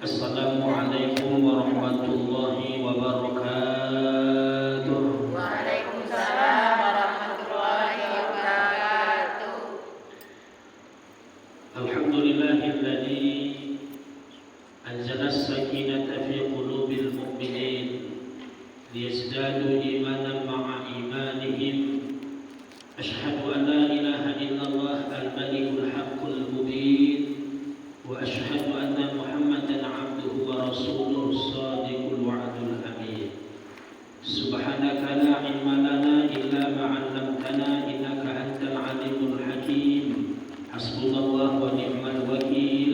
Assalamualaikum warahmatullahi wabarakatuh. Waalaikumsalam warahmatullahi wabarakatuh. Alhamdulillahilladzi anzala as-sakinata fi qulubil mu'minin liyazdadu imanan ma'a imanihim. Asyhadu an la ilaha illallah al-malikul haqqul mubin wa asyhadu anna Muhammadan abduhu wa rasuluhu shadiqul wa'dul amin. Subhanaka la ilma lana illa ma 'allamtana innaka antal alimul hakim. Hasbunallah wa ni'mal wakil,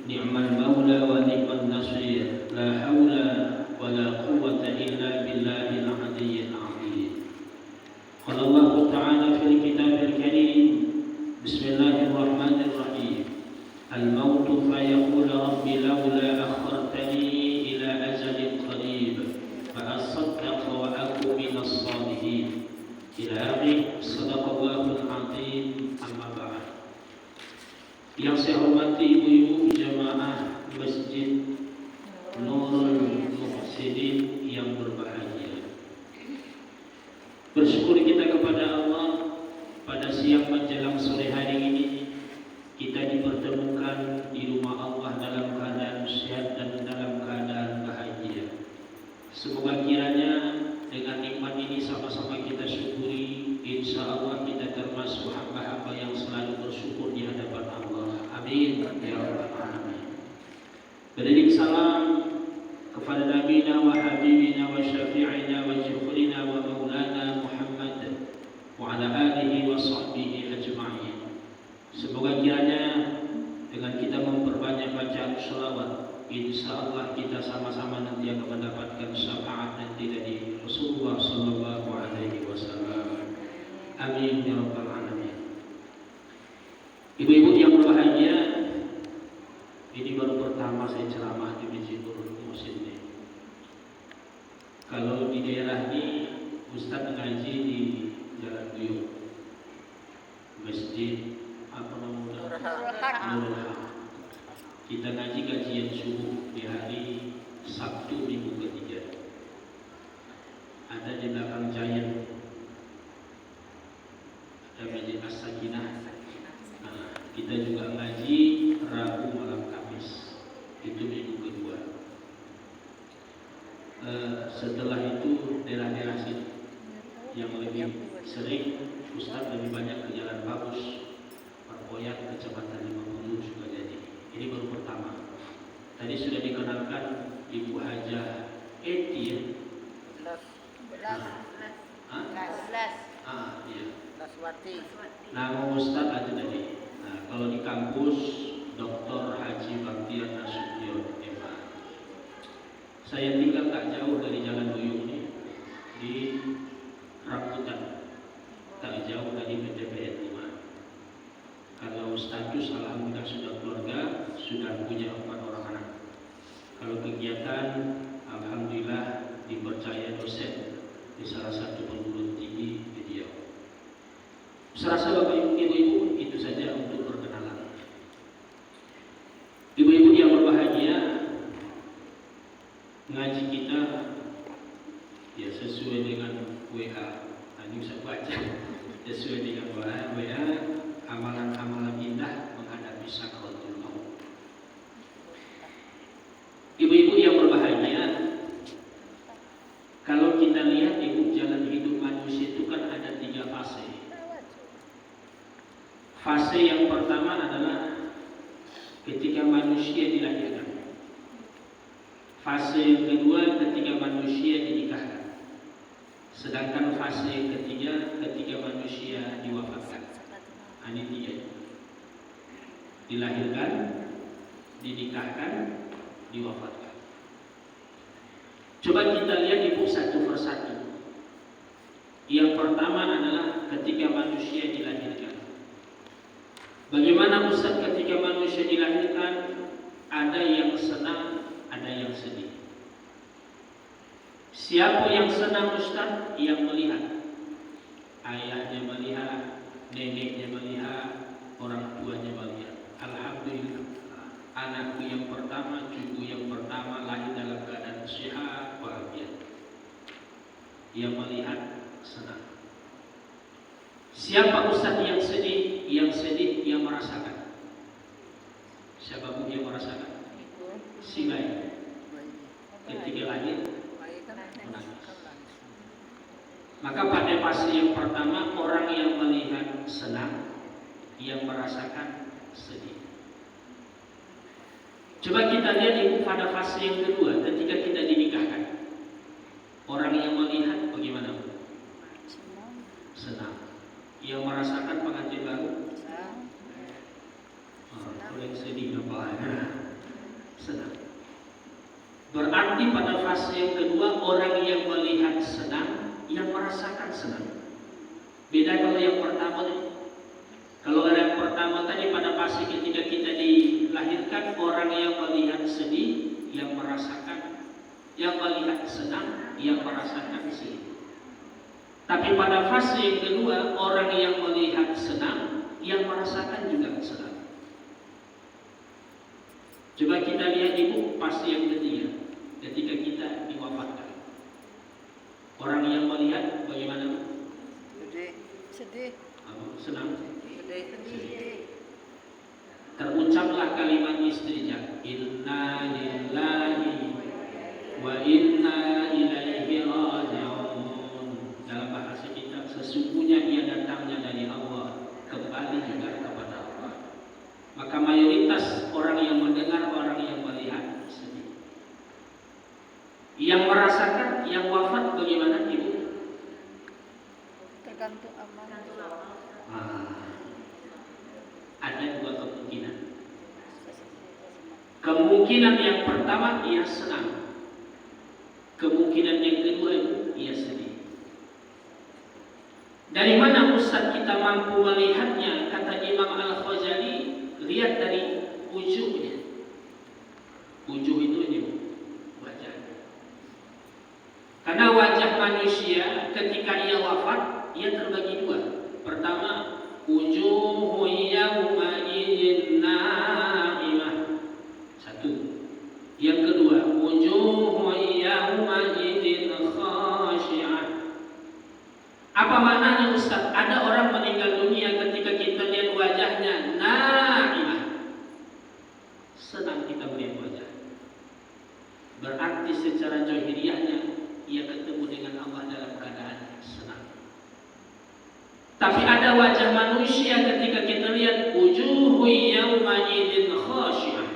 ni'mal maula wa ni'man nasir. La haula wa la quwwata illa billahil aliyyil azim. Qala Allah Ta'ala fil kitabil karim. Bismillahirrahmanirrahim. Al-mautu fa yaqulu rabbi laula akhartani ila ajalin qarib fa asaddaqa wa aku minas salihin. Ila akhir. Sadaqallahul azim. Amma ba'd. Yang saya hormati ibu-ibu jamaah Masjid Nurul Muhsinin yang berbahagia. Bersyukur kita kepada Allah pada siang menjelang sore hari ini kita dipertemukan di rumah Allah dalam keadaan sehat dan dalam keadaan bahagia. Semoga kiranya dengan nikmat ini sama-sama kita syukuri. Insya Allah kita termasuk hamba-hamba yang selalu bersyukur di hadapan Allah. Amin ya rabbal alamin. Beriring salam kepada nabiyina wa habibina wa syafi'ina wa jufrina wa maulana Muhammad wa ala alihi wa sahbihi ajma'in. Semoga kiranya dengan kita memperbanyak bacaan sholawat, insya Allah kita sama-sama nanti akan mendapatkan syafaat nanti dari Rasulullah Sallallahu Alaihi Wasallam. Amin ya rabbal alamin. Ibu-ibu yang berbahagia, ini baru pertama saya ceramah di Masjid Nurul Muhsinin. Kalau di daerah ini Ustaz ngaji di Jalan Buyut, Masjid apa namanya? Nurul Haq. Kita ngaji kajian subuh di hari Sabtu minggu ketiga. Ada di belakang Giant, ada Masjid As-Sakinah. Nah, kita juga ngaji Rabu malam Kamis. Itu minggu kedua. Setelah itu daerah-daerah sini yang lebih sering Ustaz lebih banyak ke Jalan Bagus, Parkoyak, Kecamatan 50 juga jadi. Ini baru pertama. Tadi sudah dikenalkan Ibu Hajah Eti ya. Iya. Nama Ustaz ada tadi. Nah, kalau di kampus Dr. Haji Baktiar Nasution MA. Saya tinggal tak jauh dari Jalan Buyung ini di Rambutan, tak jauh dari PTPN 5. Kalau status alhamdulillah sudah keluarga, sudah punya 4 orang anak. Kalau kegiatan alhamdulillah dipercaya dosen di salah satu perguruan tinggi di Riau. Saya rasa Bapak Ibu, itu saja untuk perkenalan. Ibu-ibu yang berbahagia, ngaji kita ya sesuai dengan WA. Ini saya baca sesuai dengan WA, amalan-amalan indah menghadapi sakaratul maut. Ibu-ibu yang berbahagia, kalau kita lihat ibu jalan hidup manusia itu kan ada 3 fase. Fase yang pertama adalah ketika manusia dilahirkan. Fase yang kedua ketika manusia dinikahkan. Sedangkan fase yang ketiga ketika manusia diwafatkan. Ini 3. Dilahirkan, dinikahkan, diwafatkan. Coba kita lihat ibu satu persatu. Yang pertama adalah ketika manusia dilahirkan. Bagaimana Ustaz ketika manusia dilahirkan? Ada yang senang, ada yang sedih. Siapa yang senang Ustaz? Yang melihat. Ayahnya melihat, neneknya melihat, orang tuanya melihat. Alhamdulillah. anakku yang pertama, cucu yang pertama lahir dalam keadaan sehat, bahagia. Ia melihat senang. Siapa ustaz yang sedih? Yang sedih ia merasakan. Siapa pun yang merasakan? Si bayi. Ketika lahir menangis. Maka pada fase yang pertama orang yang melihat senang, yang merasakan sedih. Coba kita lihat ibu pada fase yang kedua ketika kita dinikahkan. Orang yang melihat bagaimana? Senang. Yang merasakan pengantin baru? Yang sedih apa? Senang. Berarti pada fase yang kedua orang yang melihat senang, yang merasakan senang. Beda kalau yang pertama tadi. Kalau yang pertama tadi pada fase ketika kita dilahirkan, orang yang melihat sedih, yang merasakan, yang melihat senang, yang merasakan sedih. Tapi pada fase yang kedua, orang yang melihat senang, yang merasakan juga senang. Coba kita lihat ibu fase yang ketiga, ketika kita diwafatkan. Orang yang melihat bagaimana? Sedih. Senang. Sedih. Terucaplah kalimat istrinya, Inna lillahi wa inna ilaihi raji'un. Dalam bahasa kita, sesungguhnya ia datangnya dari Allah, kembali juga kepada Allah. Maka mayoritas orang yang mendengar, orang yang melihat sedih. Yang merasakan, yang wafat bagaimana ibu? Tergantung amal. Ada dua kemungkinan. Kemungkinan yang pertama ia senang. Kemungkinan yang kedua ia sedih. Dari mana Ustaz kita mampu melihatnya? Kata Imam Al-Ghazali, lihat dari wujudnya. Wujud itu ini wajah. Karena wajah manusia ketika ia wafat, ia terbagi dua. Pertama, wujuhu yawma idzin na'imah. Satu. Yang kedua, wujuhu yawma idzin khashi'ah. Apa maknanya Ustaz? Ada orang meninggal dunia ketika kita lihat wajahnya na'imah. Senang kita melihat wajah. Berarti secara zahiriahnya ia ketemu dengan Allah dalam keadaan senang. Tapi ada wajah manusia ketika kita lihat wujuhu yawma idzin khashi'ah.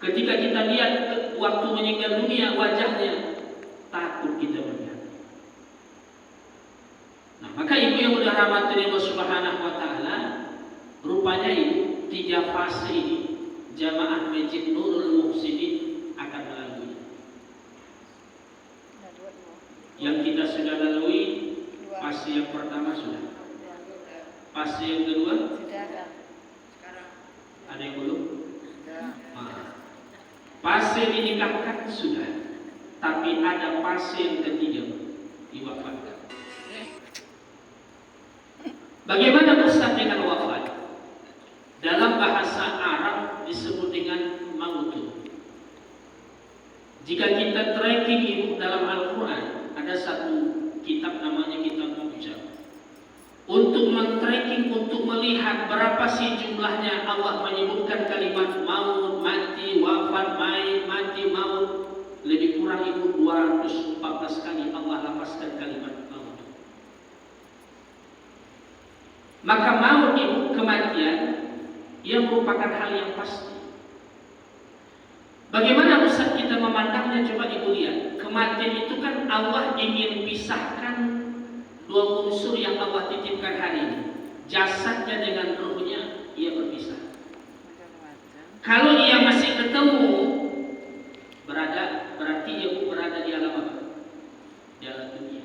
Ketika kita lihat waktu meninggal dunia wajahnya takut kita melihat. Nah, maka ibu yang sudah rahmati Allah Subhanahu wa taala, rupanya itu tiga fase ini jamaah Masjid Nurul Muhsinin akan melalui. Yang kita sudah lalui fase yang pertama sudah. Fase yang kedua Sudah. ada yang belum? Fase dinikahkan sudah. Tapi ada fase yang ketiga, diwafatkan. Bagaimana Ustaz dengan wafat? Dalam bahasa Arab disebut dengan mautu. Jika kita tracking dalam Al-Quran, ada satu kitab namanya kitab Mu'jam. Untuk men-tracking, untuk melihat berapa sih jumlahnya Allah menyebutkan kalimat maut, mati, wafat, mati, maut. Lebih kurang itu 214 kali Allah lapaskan kalimat maut. Maka maut itu kematian, ia merupakan hal yang pasti. Bagaimana Ustaz kita memandangnya? Coba ibu lihat. Kematian itu kan Allah ingin pisahkan dua unsur yang Allah titipkan hari ini. Jasadnya dengan ruhnya ia berpisah. Kalau ia masih ketemu, berarti ia berada di alam apa? Di alam dunia.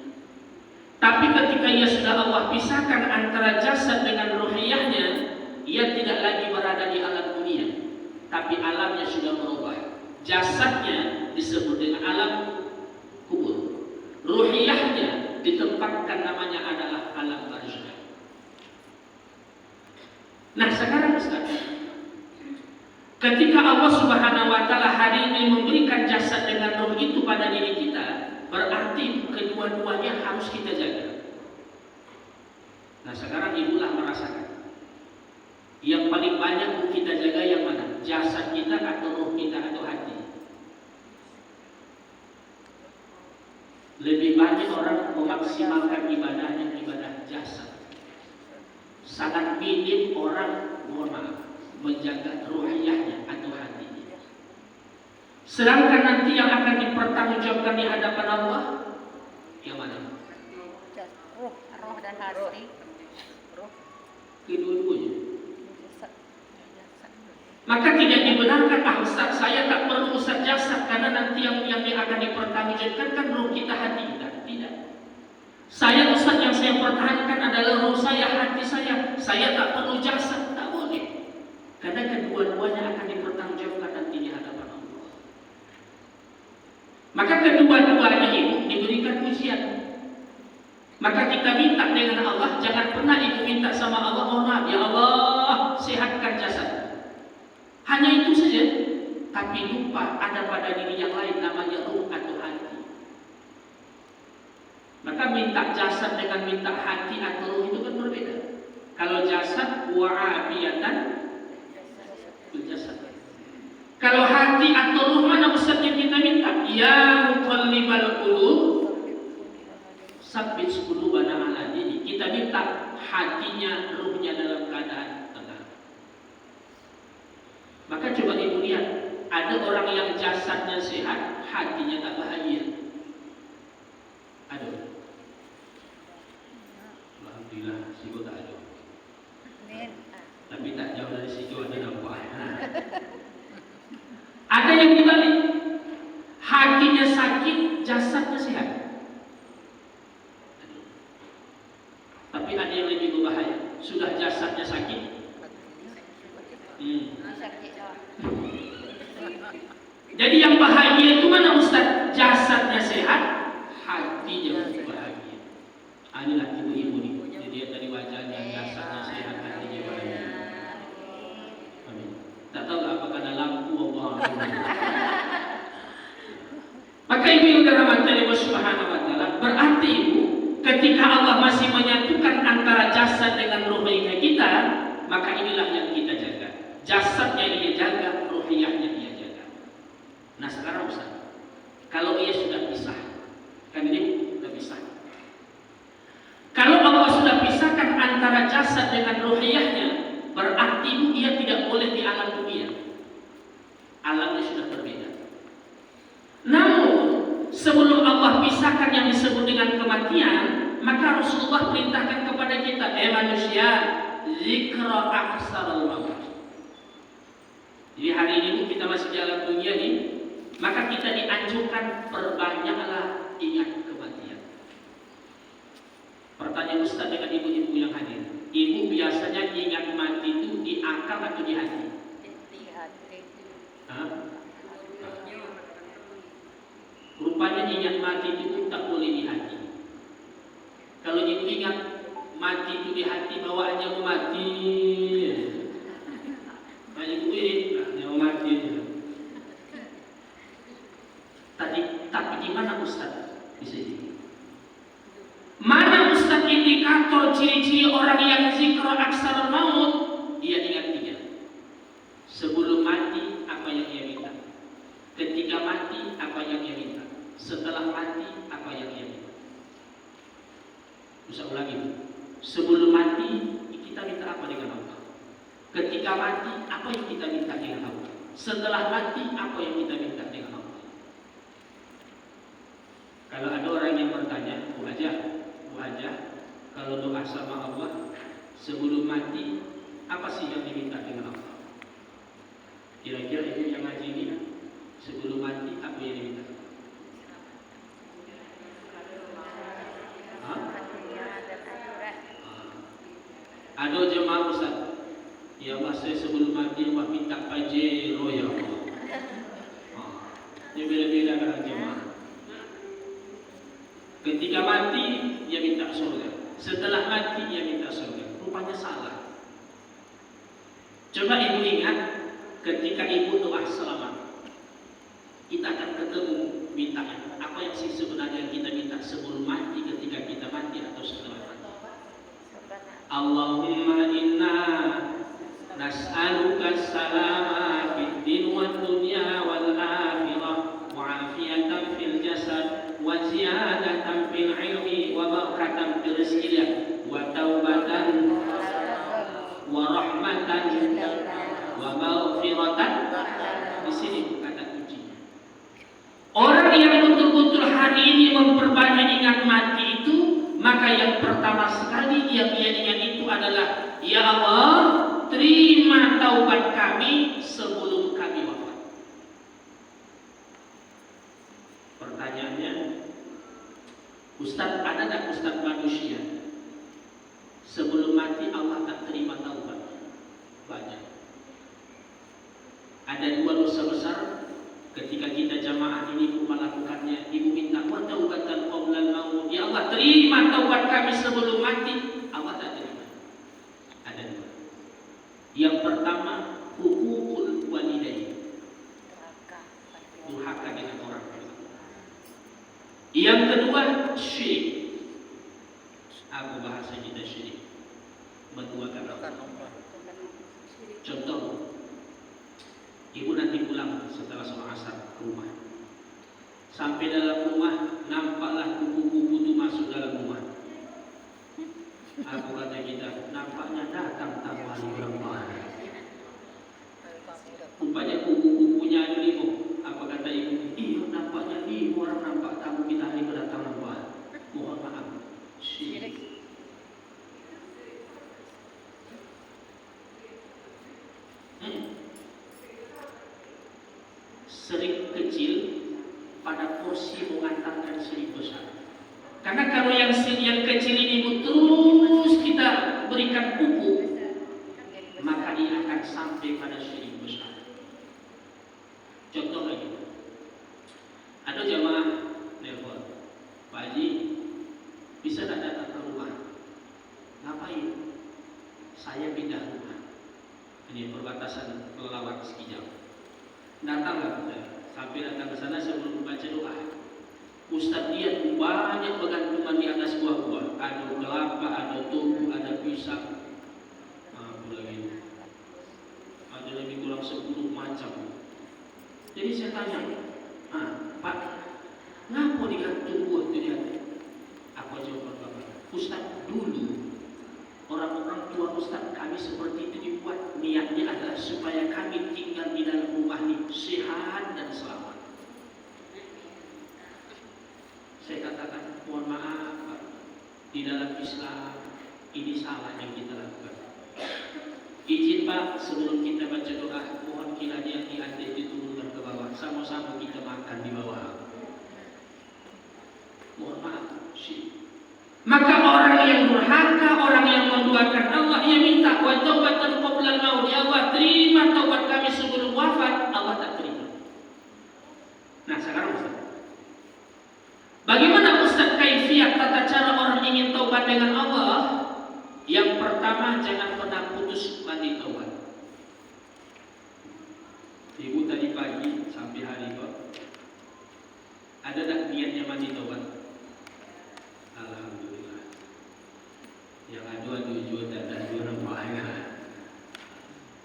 Tapi ketika ia sudah Allah pisahkan antara jasad dengan ruhiyahnya, ia tidak lagi berada di alam dunia, tapi alamnya sudah berubah. Jasadnya disebut dengan alam kubur, ruhiyahnya ditempatkan namanya adalah alam barzakh. Nah sekarang Ustaz, Ketika Allah Subhanahu wa taala hari ini memberikan jasad dengan roh itu pada diri kita, berarti kedua-duanya harus kita jaga. Nah, sekarang ibulah merasakan. Yang paling banyak kita jaga yang mana? Jasad kita atau roh kita atau hati? Lebih banyak orang memaksimalkan ibadahnya ibadah jasad. Sangat minim orang, mohon maaf, menjaga ruhiyahnya atau hatinya. Sedangkan nanti yang akan dipertanggungjawabkan di hadapan Allah yang mana? Roh dan hati. Kedua-duanya. Maka tidak dibenarkan, Ustaz, saya tak perlu Ustaz jasad karena nanti yang akan dipertanggungjawabkan kan roh kita, hati kita. Tidak. Saya Ustaz, yang saya pertahankan adalah roh saya, hati saya. Saya tak perlu jasad, tak boleh. Karena kedua-duanya akan dipertanggungjawabkan nanti di hadapan Allah. Maka kedua-duanya itu diberikan ujian. Maka kita minta dengan Allah, jangan pernah itu minta sama Allah, oh maaf ya Allah, sehatkan jasad. Hanya itu saja, tapi lupa ada pada diri yang lain namanya ruh atau hati. Maka minta jasad dengan minta hati atau ruh itu kan berbeda. Kalau jasad wa'afiyatan jasad. Kalau hati atau ruh mana Ustaz yang kita minta? Ya muqallibal qulub sabbit qulubana ala dini. Kita minta hatinya, ruhnya dalam keadaan tenang. Maka coba ibu lihat, ada orang yang jasadnya sehat, hatinya tak bahagia. Aduh. Alhamdulillah, siku tak ada. Tapi tak jauh dari situ ada nampak. Ada yang dibalik, hatinya sakit, jasadnya sehat. Tapi ada yang lebih berbahaya, sudah jasadnya sakit. Jadi yang bahagia itu mana Ustaz? Jasadnya sehat, hatinya bahagia. Inilah ibu-ibu nih. Jadi dari wajahnya jasadnya sehat, hatinya bahagia. Amin. Tak tahu apakah ada lampu Allah. Maka ibu yang dirahmati Allah Subhanahu wa taala, berarti ibu, ketika Allah masih menyatukan antara jasad dengan ruhiyah kita, maka inilah yang kita jaga. Jasadnya dia jaga, ruhiyahnya dia jaga. Nah sekarang Ustaz, kalau ia sudah pisah, kan ini sudah pisah. Kalau Allah sudah pisahkan antara jasad dengan ruhiyahnya, berarti ia tidak boleh di alam dunia. Alamnya sudah berbeda. Namun sebelum Allah pisahkan yang disebut dengan kematian, maka Rasulullah perintahkan kepada kita, manusia, zikra aksarul maut. Jadi hari ini kita masih di alam dunia ini, maka kita dianjurkan perbanyaklah ingat kematian. Pertanyaan Ustaz dengan ibu-ibu yang hadir, ibu biasanya ingat mati itu di akal atau di hati? Di hati. Rupanya ingat mati itu tak boleh di hati. Kalau ibu ingat mati itu di hati, bawaannya mau mati. Nah ibu ini mau mati. Tapi di mana Ustaz? Di sini. Mana Ustaz indikator ciri-ciri orang yang zikra aksarul maut? Ia ingat tiga. Sebelum mati apa yang ia minta. Ketika mati apa yang ia minta. Setelah mati apa yang ia minta. Bisa ulangi. Sebelum mati kita minta apa dengan Allah. Ketika mati apa yang kita minta dengan Allah. Setelah mati apa yang kita minta dengan Allah. Kalau ada orang yang bertanya, Bu Hajah, kalau doa sama Allah sebelum mati apa sih yang diminta dengan Allah? Kira-kira itu yang ngaji ini sebelum mati apa yang diminta? Ada jemaah Ustaz, ya Allah saya sebelum mati Allah minta pajero ya Allah. Dia beda-beda dengan jemaah. Ketika mati dia minta surga, setelah mati dia minta surga. Rupanya salah. Coba ketika ibu doa selamat, kita akan ketemu mintanya. Apa yang sih sebenarnya kita minta sebelum mati, ketika kita mati atau setelah mati? Allahumma inna nas'aluka salama fid din wad dunya wal akhirah wa afiyatan fil jasad wa ziyadatan fil ilmi wa barakatan fil rizqi wa taubatan wa rahmatan wa maghfiratan. Di sini kata kuncinya. Orang yang betul-betul hari ini memperbanyak ingat mati itu, maka yang pertama sekali yang dia ingat itu adalah, ya Allah, terima taubat kami sebelum kami wafat. Pertanyaannya, Ustaz, ada tak Ustaz manusia sebelum mati Allah tak terima taubat? Banyak. Ada dua dosa besar ketika kita jamaah ini pun melakukannya. Ibu minta wa taubatan qabla al-maut, ya Allah terima taubat kami sebelum mati, Allah tak terima. Ada dua. Yang pertama, hukukul walidain, durhaka dengan orang tua. Yang kedua, syirik. Aku bahasa kita syirik, menduakan Allah. Contoh, ibu nanti pulang setelah sholat asar ke rumah. Sampai dalam rumah, nampaklah kupu-kupu itu masuk dalam rumah. Aku kata kita, nampaknya datang tamu hari perempuan. Rupanya kupu-kupunya ada 5. Apa kata ibu? Iya, nampaknya 5 orang nampak tamu kita hari kedatangan Tuhan. Mohon maaf, syirik. Syirik kecil pada porsi mengantarkan syirik besar. Karena kalau yang kecil ini terus kita berikan pupuk, maka dia akan sampai pada syirik besar. Contoh lagi, ada jamaah nelpon, Pak Haji, bisa tak datang ke rumah? Ngapain? Saya pindah rumah. Ini perbatasan Pelawak Sekijau. Datanglah kita. Sampai datang ke sana sebelum membaca doa, Ustaz lihat banyak bergantungan di atas buah-buah. Ada kelapa, ada tubuh, ada pisang. Ada lebih kurang 10 macam. Jadi saya tanya, Pak, ngapa digantung buah itu dia? Apa jawaban Bapak? Ustaz, dulu orang-orang tua Ustaz kami seperti itu dibuat. Niatnya adalah supaya kami tinggal di dalam rumah ini sehat dan selamat. Saya katakan, mohon maaf Pak, di dalam Islam ini salah yang kita lakukan. Izin Pak, sebelum kita baca doa, mohon kiranya hati-hati diturunkan ke bawah, sama-sama kita makan di bawah. Mohon maaf, maka orang yang durhaka, orang yang menduakan Allah, ia minta wa taubatan qabla al-maut, ya Allah terima taubat kami sebelum wafat, Allah tak terima. Nah sekarang Ustaz, bagaimana Ustaz kaifiat tata cara orang ingin taubat dengan Allah? Yang pertama, jangan pernah putus mandi taubat. Ibu tadi pagi sampai hari kok ada tak niatnya mandi taubat? Alhamdulillah. Yang adu juga tak ada orang bahaya.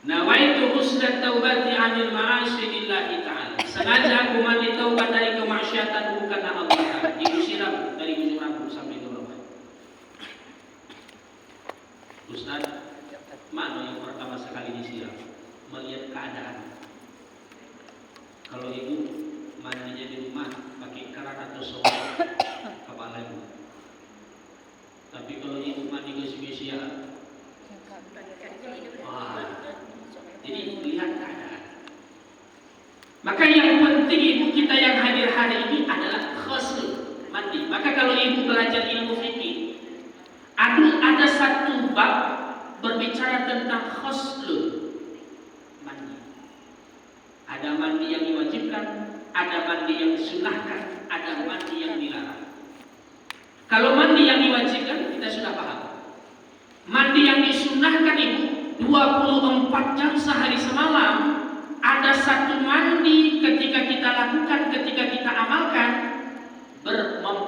Nawaitu husnat taubati 'anil ma'asi lillahi ta'ala. Sengaja aku mandi taubat dari kemaksiatan bukan Allah Ta'ala. Ibu siram dari ujung rambut sampai ke bawah. Ustaz, mana yang pertama sekali disiram? Melihat keadaan. Kalau ibu mandinya di rumah pakai keran atau shower, kepala ibu. Tapi kalau ibu mandi ke spesial, jadi lihat keadaan. Maka yang penting ibu kita yang hadir hari ini adalah ghusl, mandi. Maka kalau ibu belajar ilmu fikih, ada satu bab berbicara tentang ghusl, mandi. Ada mandi yang diwajibkan, ada mandi yang disunahkan, ada mandi yang dilarang. Kalau mandi yang diwajibkan kita sudah paham. Mandi yang disunahkan ibu 24 jam sehari semalam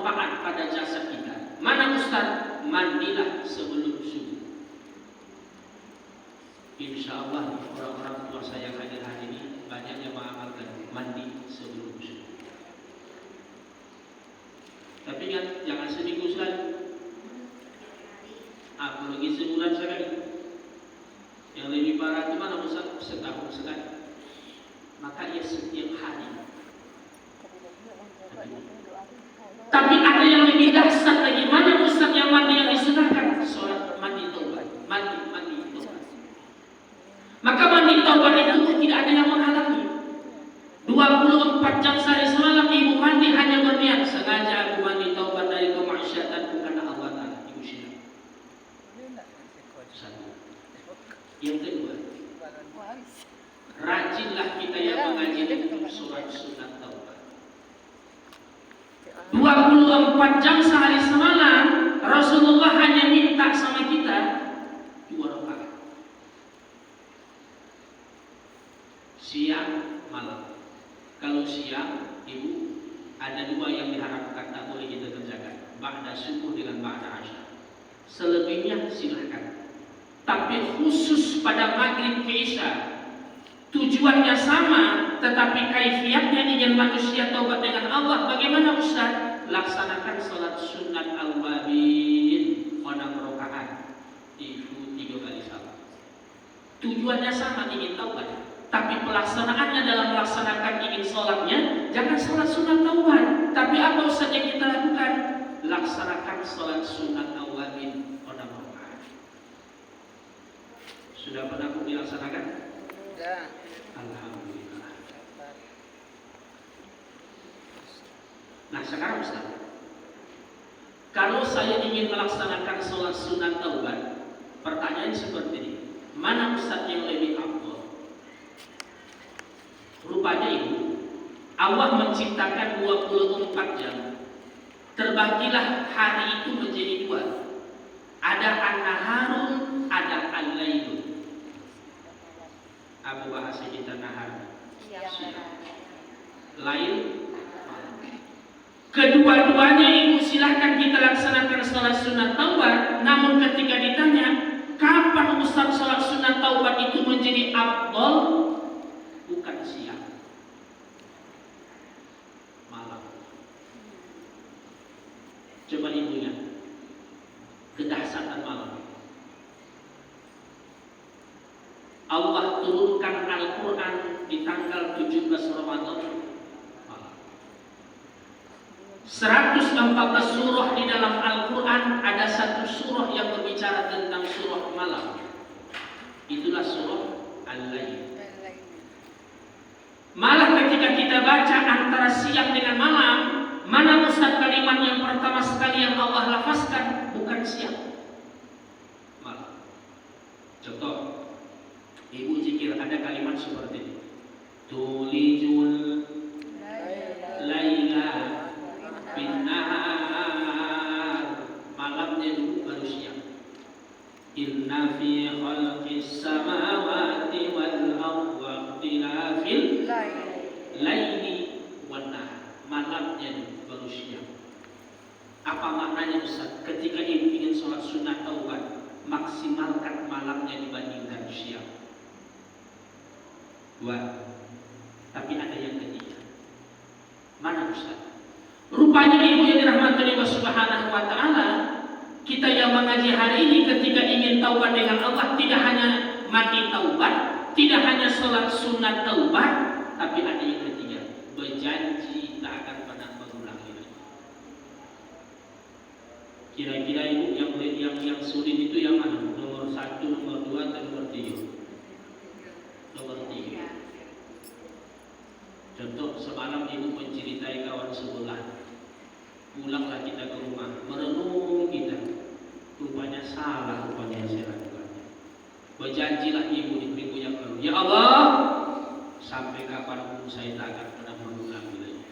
bermanfaat pada jasad kita. Mana Ustaz? Mandilah sebelum subuh. Insya Allah orang-orang tua saya yang hadir hari ini banyak yang mengamalkan mandi sebelum subuh. Tapi ingat, jangan seminggu sekali, apalagi sebulan sekali. Yang lebih parah itu mana Ustaz? Setahun sekali. Maka ia setiap hari. Tapi ada yang lebih dahsyat lagi. Mana Ustaz yang mandi yang disunahkan? Sholat mandi taubat. Mandi taubat. Maka mandi taubat itu tidak ada yang menghalangi. 24 jam sehari semalam ibu mandi hanya berniat, sengaja aku mandi taubat dari kemaksiatan karena Allah Ta'ala. Ibu siap. Satu. Yang kedua, rajinlah kita yang mengaji untuk sholat sunat taubat. 24 jam sehari semalam Rasulullah hanya minta sama kita 2 rakaat. Siang malam. Kalau siang, ibu, ada 2 yang diharapkan tak boleh kita kerjakan. Ba'da subuh dengan ba'da asar. Selebihnya silahkan. Tapi khusus pada maghrib ke isya, tujuannya sama, tetapi kaifiatnya ingin manusia taubat dengan Allah. Bagaimana Ustaz? Laksanakan sholat sunat awwabin 6 rakaat. Itu 3 kali salat. Tujuannya sama, ingin taubat. Tapi pelaksanaannya dalam melaksanakan ingin sholatnya, jangan sholat sunat taubat. Tapi apa Ustaz yang kita lakukan? Laksanakan sholat sunat awwabin 6 rakaat. Sudah pernah aku dilaksanakan? Ya. Alhamdulillah. Nah sekarang Ustaz, kalau saya ingin melaksanakan sholat sunat taubat, pertanyaan seperti ini, mana Ustaz yang lebih afdal? Rupanya itu Allah menciptakan 24 jam. Terbagilah hari itu menjadi 2. Ada an-naharun, ada al-lailun. Apa bahasa kita nahar? Lain. Kedua-duanya ibu silahkan kita laksanakan sholat sunat taubat. Namun ketika ditanya kapan Ustaz sholat sunat taubat itu menjadi afdal, bukan siang, malam. Coba ibu ingat kedahsyatan malam. Allah turunkan Al-Quran di tanggal 17 Ramadan malam. 114 surah di dalam Al-Quran, ada 1 surah yang berbicara tentang surah malam. Itulah surah Al-Lail. Malah ketika kita baca antara siang dengan malam, mana Ustaz kalimat yang pertama sekali yang Allah lafazkan? Bukan siang, malam. Contoh, ibu zikir ada kalimat seperti ini. Tulijul laila bin nahar. Malamnya dulu baru siang. Inna fi khalqis samawati wal ardi wa ikhtilafil laili wan nahar. Malamnya dulu baru siang. Apa maknanya Ustaz? Ketika ibu ingin sholat sunat taubat, maksimalkan malamnya dibandingkan siang. 2. Tapi ada yang ketiga. Mana Ustaz? Rupanya ibu yang dirahmati Allah Subhanahu wa Ta'ala, kita yang mengaji hari ini ketika ingin taubat dengan Allah, tidak hanya mandi taubat, tidak hanya sholat sunat taubat, tapi ada yang ketiga, berjanji tak akan pernah mengulangi lagi. Kira-kira ibu yang sulit itu yang mana? Nomor 1, nomor 2, atau nomor 3? Nomor 3. Contoh, semalam ibu menceritai kawan sebelah. Pulanglah kita ke rumah, merenung kita. Rupanya salah rupanya yang saya lakukan. Berjanjilah ibu di minggu yang lalu, ya Allah, sampai kapanpun saya tak akan pernah mengulangi lagi.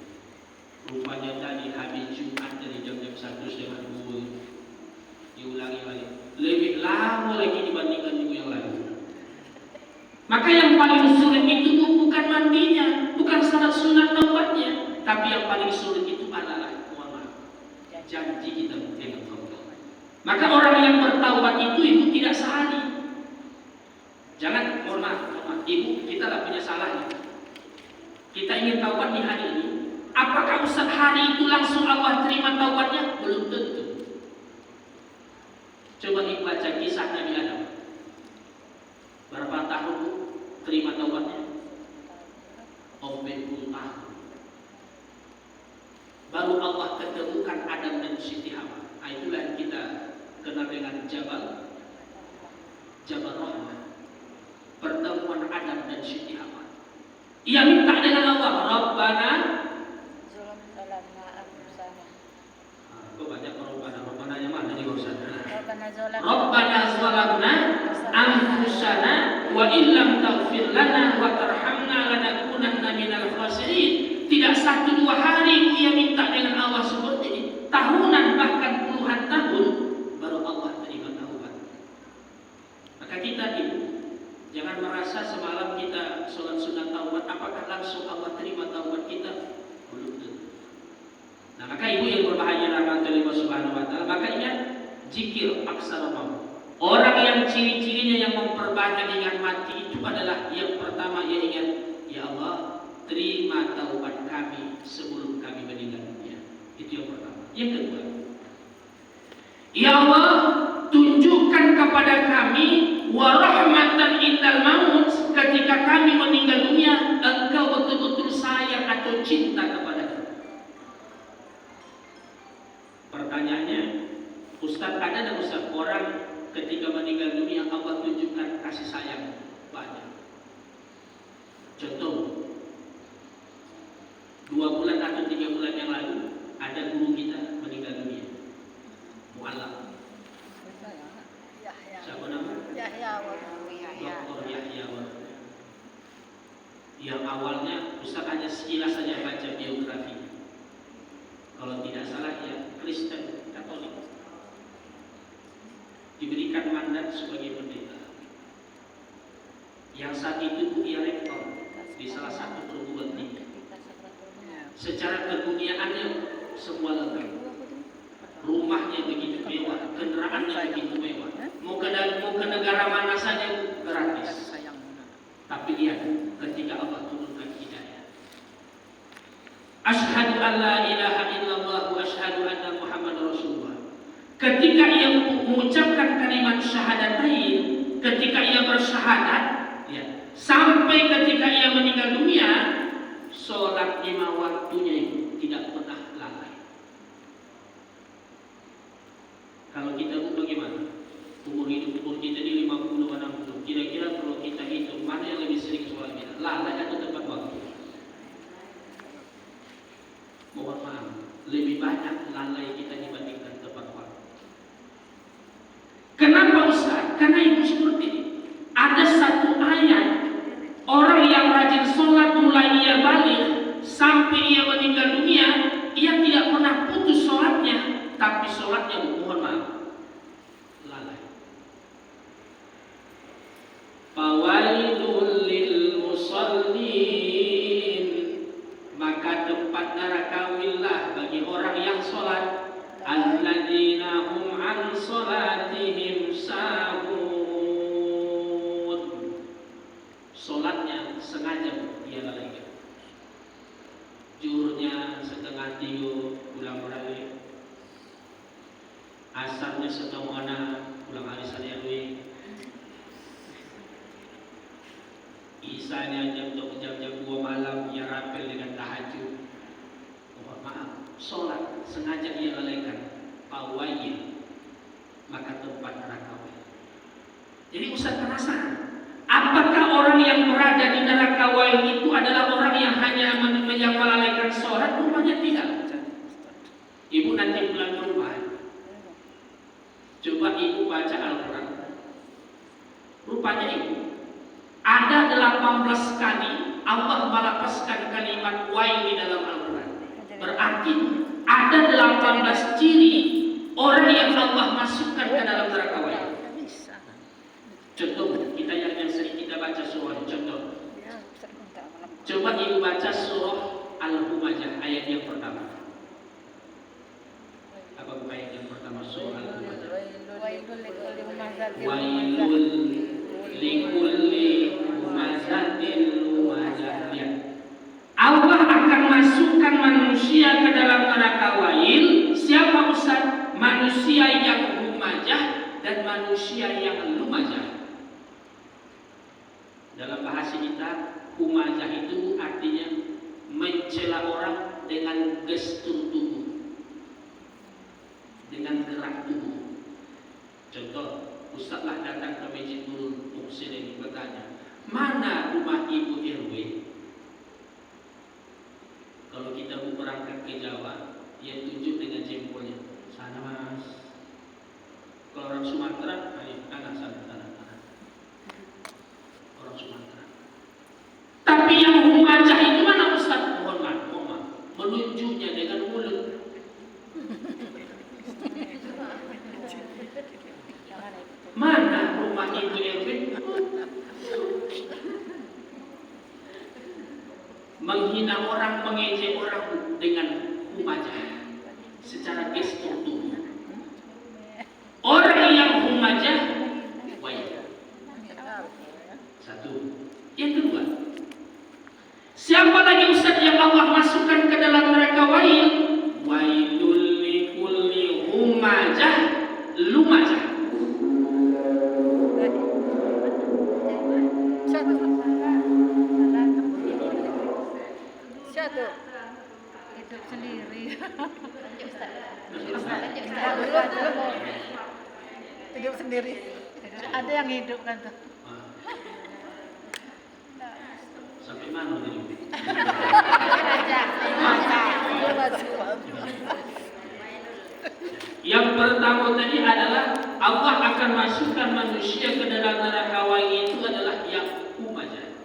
Rupanya tadi habis Jumat dari jam-jam 1:30 diulangi lagi. Lebih lama lagi dibandingkan minggu yang lalu. Maka yang paling sulit itu bukan mandinya, bukan salat sunat taubatnya, tapi yang paling sulit itu adalah, mohon maaf, Kita ingin taubat di hari ini. Apakah Ustaz hari itu langsung Allah terima taubatnya? Belum tentu. Coba baca kisah Nabi Adam. Berapa tahun terima taubatnya? 40 tahun. Baru Allah ketemukan Adam dan Siti Hawa. Itulah yang kita kenal dengan Jabal Rahmah. Pertemuan Adam dan Siti Hawa. Ia minta dengan Allah, Rabbana. Kau banyak Rabbana-nya mana nih Ustaz? Rabbana zalamna anfusana wa illam taghfir lana wa tarhamna lanakunanna minal khasirin. Tidak 1-2 hari ia minta dengan Allah seperti ini, tahunan bahkan puluhan tahun baru Allah terima taubat. Maka kita ibu jangan merasa semalam kita sholat sunat taubat apakah langsung Allah terima taubat kita? Belum tentu. Nah maka ibu yang berbahagia rahmatullahi subhanahu wa ta'ala, maka ingat zikir aksara maut. Orang yang ciri-cirinya yang memperbanyak ingat mati itu adalah yang pertama ia ingat, ya Allah terima taubat kami sebelum kami meninggal dunia. Itu yang pertama. Yang kedua, ya Allah tunjukkan kepada kami warahmatan indal maut, ketika kami meninggal dunia engkau betul-betul sayang atau cinta kepada kami. Pertanyaannya, Ustaz, ada dan Ustaz orang ketika meninggal dunia Allah tunjukkan kasih sayang banyak? Contoh, 2 bulan atau 3 bulan yang lalu ada guru kita meninggal dunia, mualaf. Siapa nama? Dr. Yahya. Yang awalnya Ustaz hanya sekilas saja baca biografi. Kalau tidak salah ya Kristen Katolik. Diberikan mandat sebagai pendeta. Yang saat itu ia rektor di salah satu perguruan tinggi. Secara keduniaannya semua lengkap. Rumahnya begitu mewah, kendaraannya begitu mewah. Mau ke negara mana saja gratis. Tapi lihat ketika Allah turunkan hidayah. Asyhadu an la ilaha illallah wa asyhadu anna Muhammadar Rasulullah. Ketika ia mengucapkan kalimat syahadatain, ketika ia bersyahadat, ya, sampai ketika ia meninggal dunia, sholat 5 waktunya itu tidak pernah lalai. Kalau kita bagaimana? Umur kita di 50 60. Kira-kira kalau kita hitung mana yang lebih sering sholat kita? Lalai atau tepat waktu? Mohon maaf, lebih banyak lalai kita dibandingkan tepat waktu. Kenapa Ustaz? Karena ibu seperti ini. Ada satu ayat, orang yang rajin sholat mulai ia balik sampai ia meninggal dunia, ia tidak pernah putus sholatnya, tapi sholatnya mohon maaf lalai. Fawailul lil musallin, maka tempat neraka willah bagi orang yang sholat, alladzina hum an sholatihim sahun, sholatnya sengaja dia lalaikan. Zuhurnya 2:30 pulang balik, asarnya 1:30 pulang arisan RW, isanya jam 2 malam ia rapel dengan tahajud. Mohon maaf, sholat sengaja ia lalaikan. Pawail, maka tempat neraka. Jadi Ustaz penasaran, apakah orang yang berada di neraka wail itu adalah orang yang hanya melalaikan sholat? Rupanya tidak. Ibu nanti pulang ke rumah, coba ibu baca Al-Quran. Rupanya ibu ada 18 kali Allah melapaskan kalimat wail di dalam Al-Quran. Berarti ada 18 ciri orang yang Allah masukkan ke dalam neraka wail. Contoh, kita yang sering kita baca surah. Contoh, coba ibu baca surah Al-Humazah ayat yang pertama. Apa ayat yang pertama surah Al-Humazah? Wailul likulli humazatin lumazah. manusia yang lumajah. Dalam bahasa kita, humajah itu artinya mencela orang dengan gestur tubuh, dengan gerak tubuh. Contoh, Ustazlah datang ke Masjid Nurul Muhsin ini bertanya, mana rumah Ibu RW? Kalau kita mau berangkat ke Jawa, dia tunjuk dengan jempolnya, sana mas. Kalau orang Sumatera, ayo, sana. Orang Sumatera. Tapi yang humajah itu mana Ustaz? Mohon maaf, menunjuknya dengan mulut. Mana rumah Ibu RW? Menghina orang, mengejek orang dengan humajah secara gestur tubuh. Orang yang humajah wail. Satu. Yang kedua, siapa lagi Ustaz yang Allah masukkan ke dalam neraka wail? Wailul likulli humajah lumajah. Hidup sendiri. Hidup sendiri. Ada yang hidup kan tuh. Sampai mana tadi? Yang pertama tadi adalah Allah akan masukkan manusia ke dalam neraka wail, itu adalah yang humajah.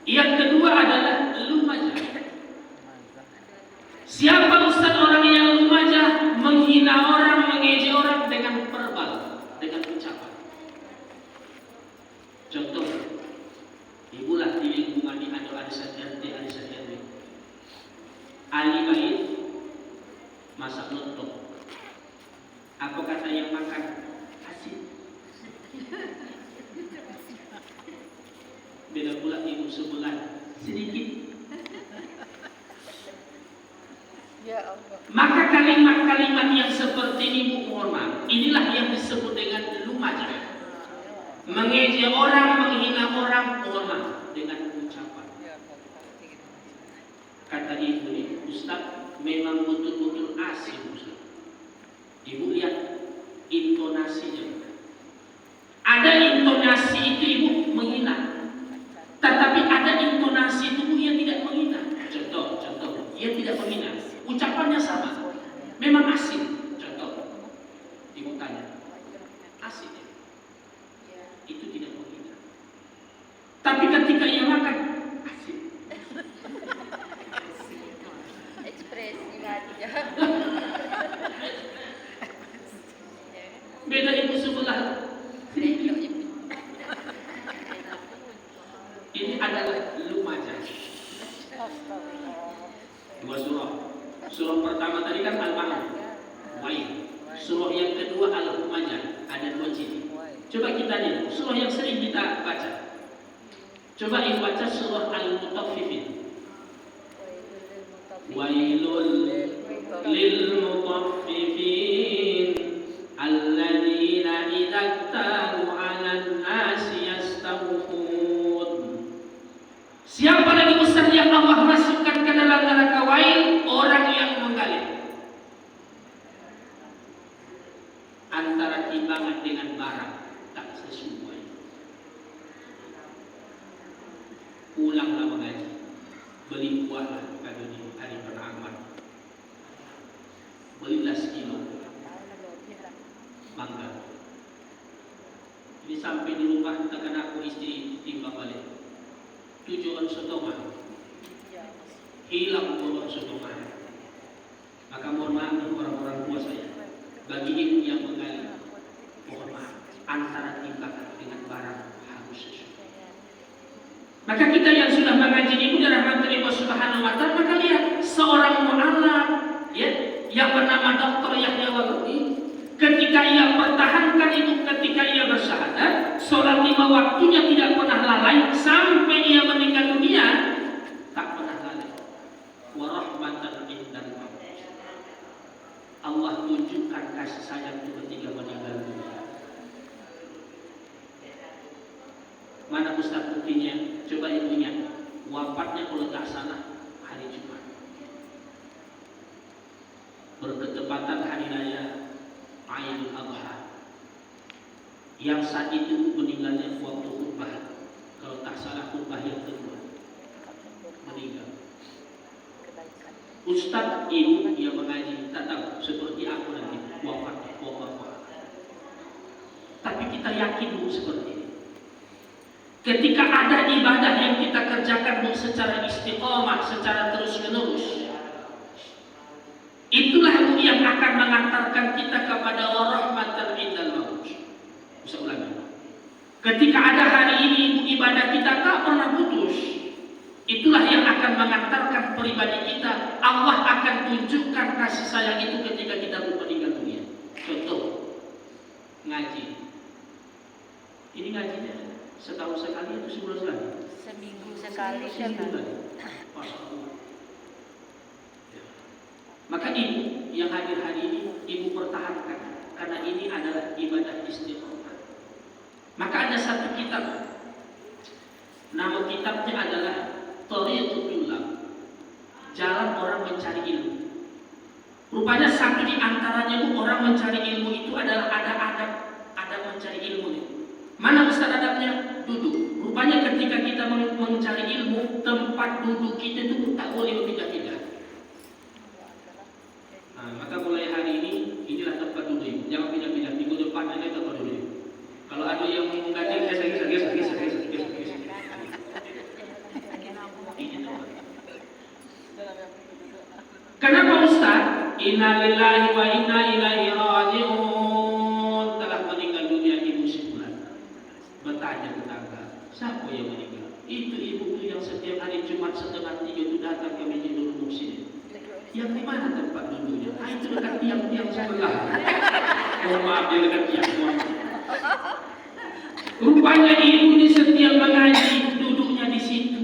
Yang kedua adalah lumajah. Siapa Ustaz orang yang lumajah? Menghina orang, mengejek orang dengan verbal, dengan ucapan. Contoh, ibulah di lingkungan di ada arisan RT, arisan RW. Ali bait masak lontong. Apa kata yang makan? Asin. Beda pula ibu sebelah, sedikit. Ya Allah. Maka kalimat-kalimat yang seperti ini, Bu, mohon maaf, inilah yang disebut dengan lumajah. Mengejek orang, menghina orang, mohon maaf, dengan ucapan. Kata ibu ini, Ustaz, memang betul-betul asin, Ustaz. Ibu lihat intonasinya. Ada intonasi itu ibu menghina, tetapi ada intonasi itu yang tidak menghina. Contoh, ia tidak menghina. Ucapannya sama, memang asin. Contoh, ibu tanya, asin ya? Itu tidak menghina. Tapi ketika ia makan, asin. Ekspresi aja. Beda ibu sebelah. Ini adalah lumajah. Dua surah. Surah pertama tadi kan Al-Baqarah, wail. Surah yang kedua Al-Humajah, ada dua ciri. Coba kita lihat surah yang sering kita baca. Coba ibu baca surah Al-Mutaffifin. Wailul lil mutaffifin alladzina idza iktalu 'alan nasi yastawfun. Siapa lagi Ustaz yang Allah masukkan ke dalam neraka wail? Orang yang menggali antara timbangan dengan barang tak sesuai. Pulanglah mengaji, beli buahlah kado di hari pertama, belilah sekilo mangga. Ini sampai di rumah tekan aku istri timbang balik 7 on setengah, hilang 2 on setengah. Maka mohon maaf orang-orang tua saya, bagi ibu yang menggali, mohon maaf, antara timbangan dengan barang harus sesuai. Maka kita yang sudah mengaji ibu dirahmati Allah Subhanahu wa Ta'ala, maka lihat seorang mu'alaf ya, yang bernama Dr. Yahya Waluti, ketika ia pertahankan itu, ketika ia bersyahadat, sholat 5 waktunya tidak pernah lalai sampai ia meninggal dunia, tak pernah lalai. Warahmatan indal maut. Allah tunjukkan kasih sayang itu ketika meninggal dunia. wafatnya kalau tak salah hari Jumat, berketepatan hari raya Aidil Adha, yang saat itu meninggalnya waktu khutbah, kalau tak salah khutbah yang kedua meninggal. Ustadz ibu yang mengaji tak tahu seperti apa nanti wafatnya. Tapi kita yakin Bu seperti ini. Ketika ada ibadah yang kita kerjakan Bu secara istiqomah, secara terus menerus, itulah Bu yang akan mengantarkan kita kepada warahmatan indal maut. Bisa ulangi. Ketika ada hari ini Bu ibadah kita tak pernah putus, itulah yang akan mengantarkan pribadi kita. Allah akan tunjukkan kasih sayang itu ketika kita meninggal dunia. Contoh, ngaji. Ini ngajinya setahun sekali atau sebulan sekali? Seminggu sekali. Seminggu sekali. Masya Allah. Ya. Maka ibu yang hadir hari ini, ibu pertahankan karena ini adalah ibadah istiqomah. Maka ada satu kitab, nama kitabnya adalah Thariqut Tulab, jalan orang mencari ilmu. Rupanya satu di antaranya Bu, orang mencari ilmu itu adalah ada adab mencari ilmu itu. Mana Ustaz adabnya? Duduk. Rupanya ketika kita mencari ilmu, tempat duduk kita itu tak boleh berpindah-pindah. Nah, maka mulai hari ini, inilah tempat duduk. Jangan pindah-pindah. Minggu depan ada tempat duduk. Kalau ada yang mengganti, geser. Kenapa Ustaz? Inna lillahi wa inna ilaihi raji'un. Telah meninggal dunia ibu sebulan. Bertanya tetangga, siapa yang meninggal? Itu ibu yang setiap hari Jumat setengah 3 itu datang ke Masjid Nurul Muhsin. Yang di mana tempat duduknya? Ah, itu dekat tiang-tiang sebelah. Oh maaf, dia dekat tiang. Rupanya ibu ini setiap mengaji duduknya di situ.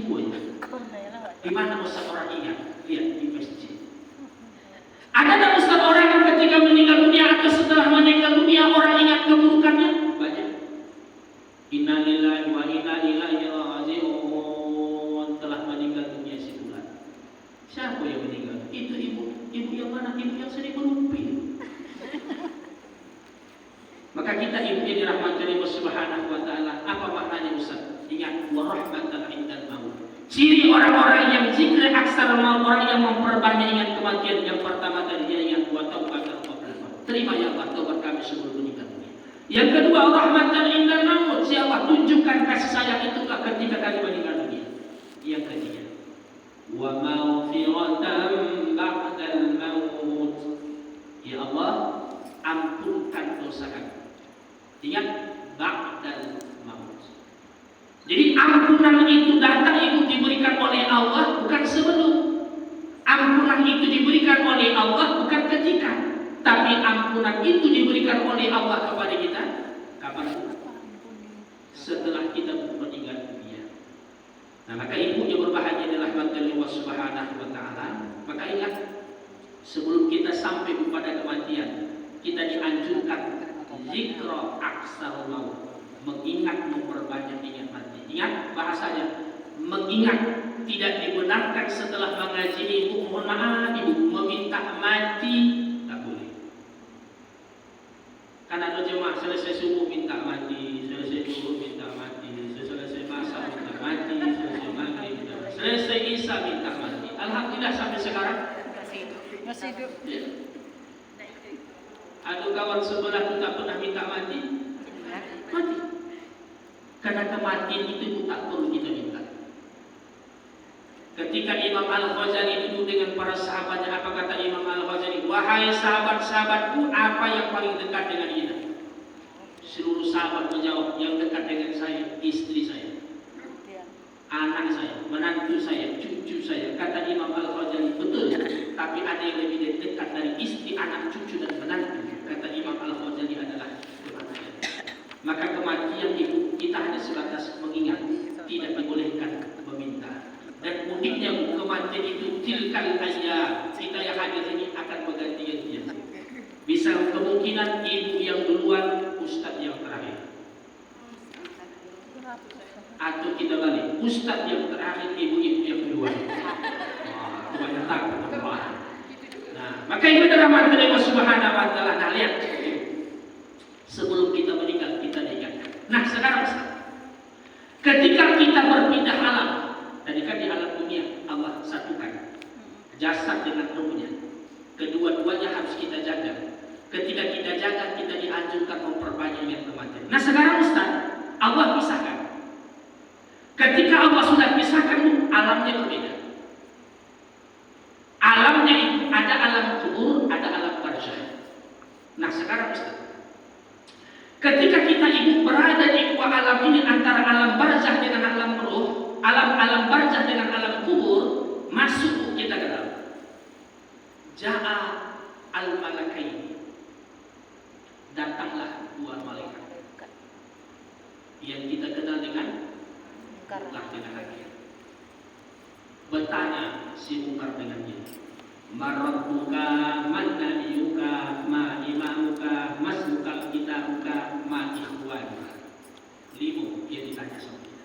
Di mana Ustaz orang ingat? Lihat di masjid. Ada tak Ustaz orang yang ketika meninggal dunia atau setelah meninggal dunia orang ingat keburukannya? Banyak. Inna lillahi wa inna ilaihi raji'un. Telah meninggal dunia sebulan. Siapa yang meninggal? Itu ibu. Ibu yang mana? Ibu yang sering merumpi. Maka kita ibu yang dirahmati Allah Subhanahu wa taala, apa maknanya Ustaz? Ingat, warahmatan indal maut. Ciri orang-orang yang zikir aksar maut, orang yang memperbanyak ingat kematian, yang pertama tadi dia ingat wa taubatan qabla maut. Terima ya Allah taubat kami sebelum meninggal dunia. Yang kedua, rahmatan indal maut. Si Allah tunjukkan kasih sayang itu ketika kami meninggal dunia. Yang ketiga, wa maghfiratan ba'dal maut. Ya Allah, ampunkan dosa kami. Ingat, ba'dal maut. Jadi ampunan itu datang itu diberikan oleh Allah bukan sebelum. Ampunan itu diberikan oleh Allah bukan ketika. Tapi ampunan itu diberikan oleh Allah kepada kita kapan? Setelah kita meninggal dunia. Nah, maka ibu yang berbahagia adalah rahmatan Allah Subhanahu wa taala. Maka ingat, sebelum kita sampai kepada kematian, kita dianjurkan zikra aksar maut, mengingat, memperbanyak ingat mati. Ingat bahasanya, mengingat. Tidak dibenarkan setelah mengaji ibu, mohon maaf ibu, meminta mati tak boleh. Karena ada jemaah selesai subuh minta mati, selesai subuh minta mati, selesai masak minta mati, selesai maghrib minta mati, selesai isya minta mati. Alhamdulillah sampai sekarang masih hidup. Ya. Ada kawan sebelah itu tak pernah minta mati. Mati. Karena kematian itu tak perlu kita minta. Ketika Imam Al-Ghazali duduk dengan para sahabatnya, apa kata Imam Al-Ghazali? Wahai sahabat-sahabatku, apa yang paling dekat dengan kita? Seluruh sahabat menjawab, yang dekat dengan saya, istri saya, anak saya, menantu saya, cucu saya. Kata Imam Al-Ghazali, betul, tapi ada yang lebih dekat dari istri, anak, cucu, dan menantu. Kata Imam Al-Ghazali adalah kematian. Maka kematian itu kita hanya sebatas mengingat, tidak dibolehkan meminta. Dan uniknya kematian itu tilkal ayyam, kita yang hadir ini akan berganti-gantian. Bisa kemungkinan ibu yang duluan, ustaz yang terakhir. Atau kita balik, ustaz yang terakhir, ibu-ibu yang Wah, banyak takut. Nah, maka ibu rahmat dari Allah Subhanahu wa taala. Nah, lihat. Sebelum kita meninggal kita diingatkan. Nah, sekarang ketika kita berpindah alam, tadi kan di alam dunia Allah satukan jasad dengan ruhnya. Kedua-duanya harus kita jaga. Ketika kita jaga, kita dianjurkan memperbanyak yang kematian. Nah, sekarang Ustaz, Allah pisahkan. Ketika Allah sudah pisahkan, alamnya berbeda. Alamnya itu ada alam kubur, ada alam barzah. Nah, sekarang Ustaz, ketika kita ibu berada di dua alam ini, antara alam barzah dengan alam ruh, alam barzah dengan alam kubur, masuk kita ke dalam. Ja'a al-malakain, datanglah dua malaikat yang kita kenal dengan Munkar dengan Nakir. Bertanya si Munkar dengan dia, Marabbuka, man nabiyuka, ma imamuka, masbukal kitabuka, ma ikhwanuka. 5 dia ditanya sama dia.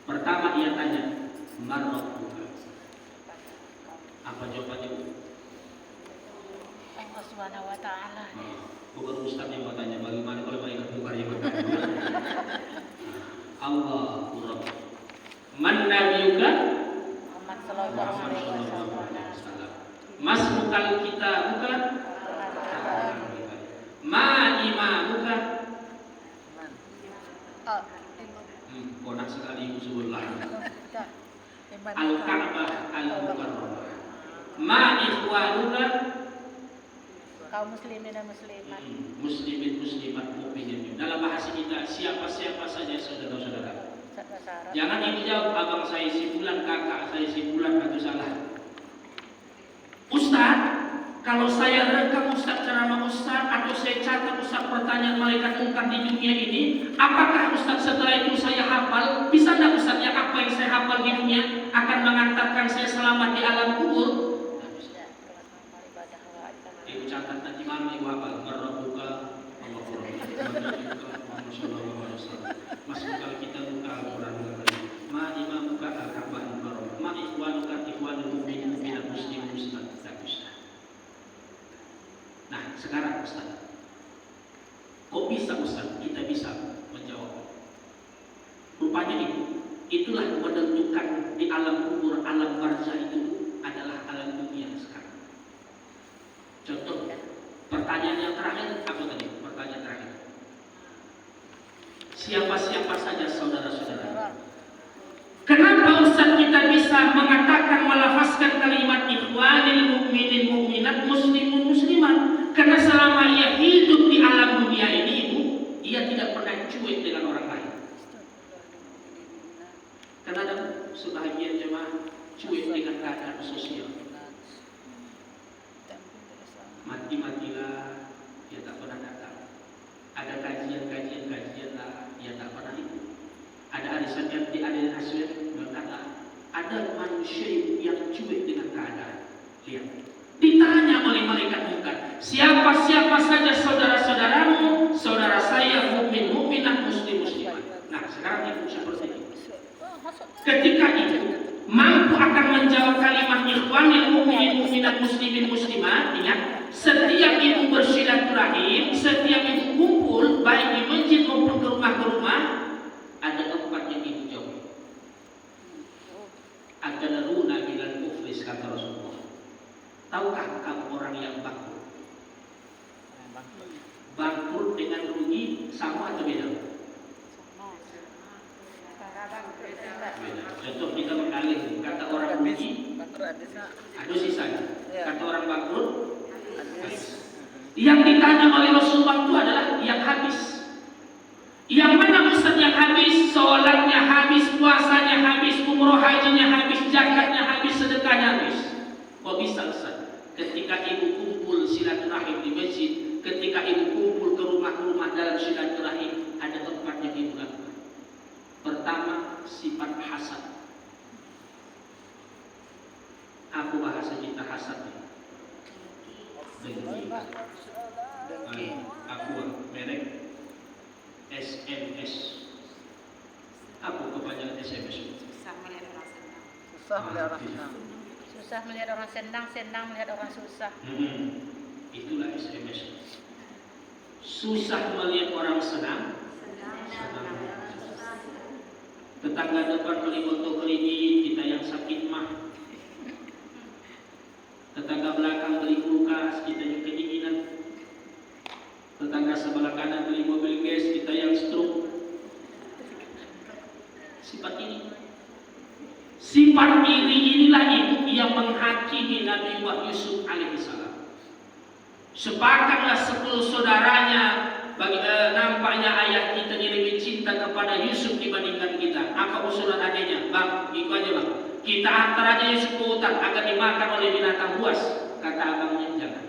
Pertama ia tanya, Marabbuka. Apa jawabannya? Allah Subhanahu wa taala. Bukan Ustaz yang mau tanya, bagaimana kalau malaikat Munkar yang bertanya? Allah Rabb. Man nabiyuka? Muhammad sallallahu alaihi wasallam. Masbukal kitabuka, ma imamuka. Konak sekali usulullah. Al-Ka'bah al-Mukarramah. Ma ikhwanuka, Kaum muslimin dan muslimat. Muslimin muslimat mukminin. Dalam bahasa kita, siapa-siapa saja saudara-saudara. Jangan ibu jawab abang saya si fulan, kakak saya si fulan, atau salah. Ustaz, kalau saya rekam Ustaz ceramah Ustaz, atau saya catat Ustaz pertanyaan malaikat Munkar di dunia ini, apakah Ustaz setelah itu saya hafal? Bisa tidak Ustaz yang apa yang saya hafal di dunia akan mengantarkan saya selamat di alam kubur? Ibu catat nanti malam ibu hafal. Marabbuka, masukal kita buka Al-Quran, ma imamuka al-Ka'bah al-Mukarramah, ma ikhwanuka ikhwanul mu'minin minal muslimin muslimat. Nah, sekarang Ustaz, kok bisa Ustaz kita bisa menjawab? Rupanya itulah menentukan di alam kubur, alam barzah itu adalah alam dunia sekarang. Contoh, pertanyaan yang terakhir apa tadi? Pertanyaan terakhir. Siapa-siapa saja saudara-saudara? Kenapa Ustaz kita bisa mengatakan melafazkan kalimat ikhwanil mu'minin mu'minat muslimun muslimat? Karena selama ia hidup di alam dunia ini, ibu, ia tidak pernah cuek dengan orang lain. Karena ada sebahagian jemaah cuek dengan keadaan sosial. Mati-matilah, ia tak pernah datang. Ada kajian lah, ia tak pernah ikut. Ada arisan RT, ada hasil berkata, ada manusia yang cuek dengan keadaan. Lihat, ditanya oleh malaikat Munkar, siapa-siapa saja saudara-saudaramu, saudara saya mukmin mukminah muslim muslimat. Nah, sekarang ibu seperti ini. Ketika itu mampu akan menjawab kalimat ikhwanil mukminin mukminat muslimin muslimat, ingat, setiap ibu bersilaturahim, setiap ibu kumpul baik di masjid maupun ke rumah, ada 4 yang ibu jawab. Adaruna bilal muflis, kata Rasulullah. Tahukah kamu orang yang bangkrut? Bangkrut dengan rugi sama atau beda? Beda. Contoh kita mengalir, kata orang rugi ada sisanya. Kata orang bangkrut, yang ditanya oleh Rasulullah itu adalah yang habis. Yang mana Ustaz yang habis? Sholatnya habis, puasanya habis, umroh hajinya habis, zakatnya habis, sedekahnya habis. Kok bisa Ustaz? Ketika ibu kumpul silaturahim di masjid, ketika ibu kumpul ke rumah-rumah dalam silaturahim, ada 4 yang ibu lakukan. Pertama, sifat hasad. Apa bahasa kita hasad? Dengki. Aku merek SMS. Apa kepanjangan SMS? Susah melihat orang senang. Susah melihat orang senang, senang melihat orang susah. Itulah SMS. Susah melihat orang senang, senang. Tetangga depan beli foto kelinci, kita yang sakit mah. Tetangga belakang beli kulkas, kita yang kedinginan. Tetangga sebelah kanan beli mobil gas, kita yang stroke. Sifat iri inilah yang menghakimi Nabi Yusuf alaihissalam. Sepakatlah 10 saudaranya, nampaknya ayah kita ini lebih cinta kepada Yusuf dibandingkan kita. Apa usulan adiknya? Bang, ikut aja bang. Kita antar aja Yusuf ke hutan agar dimakan oleh binatang buas. Kata abangnya jangan.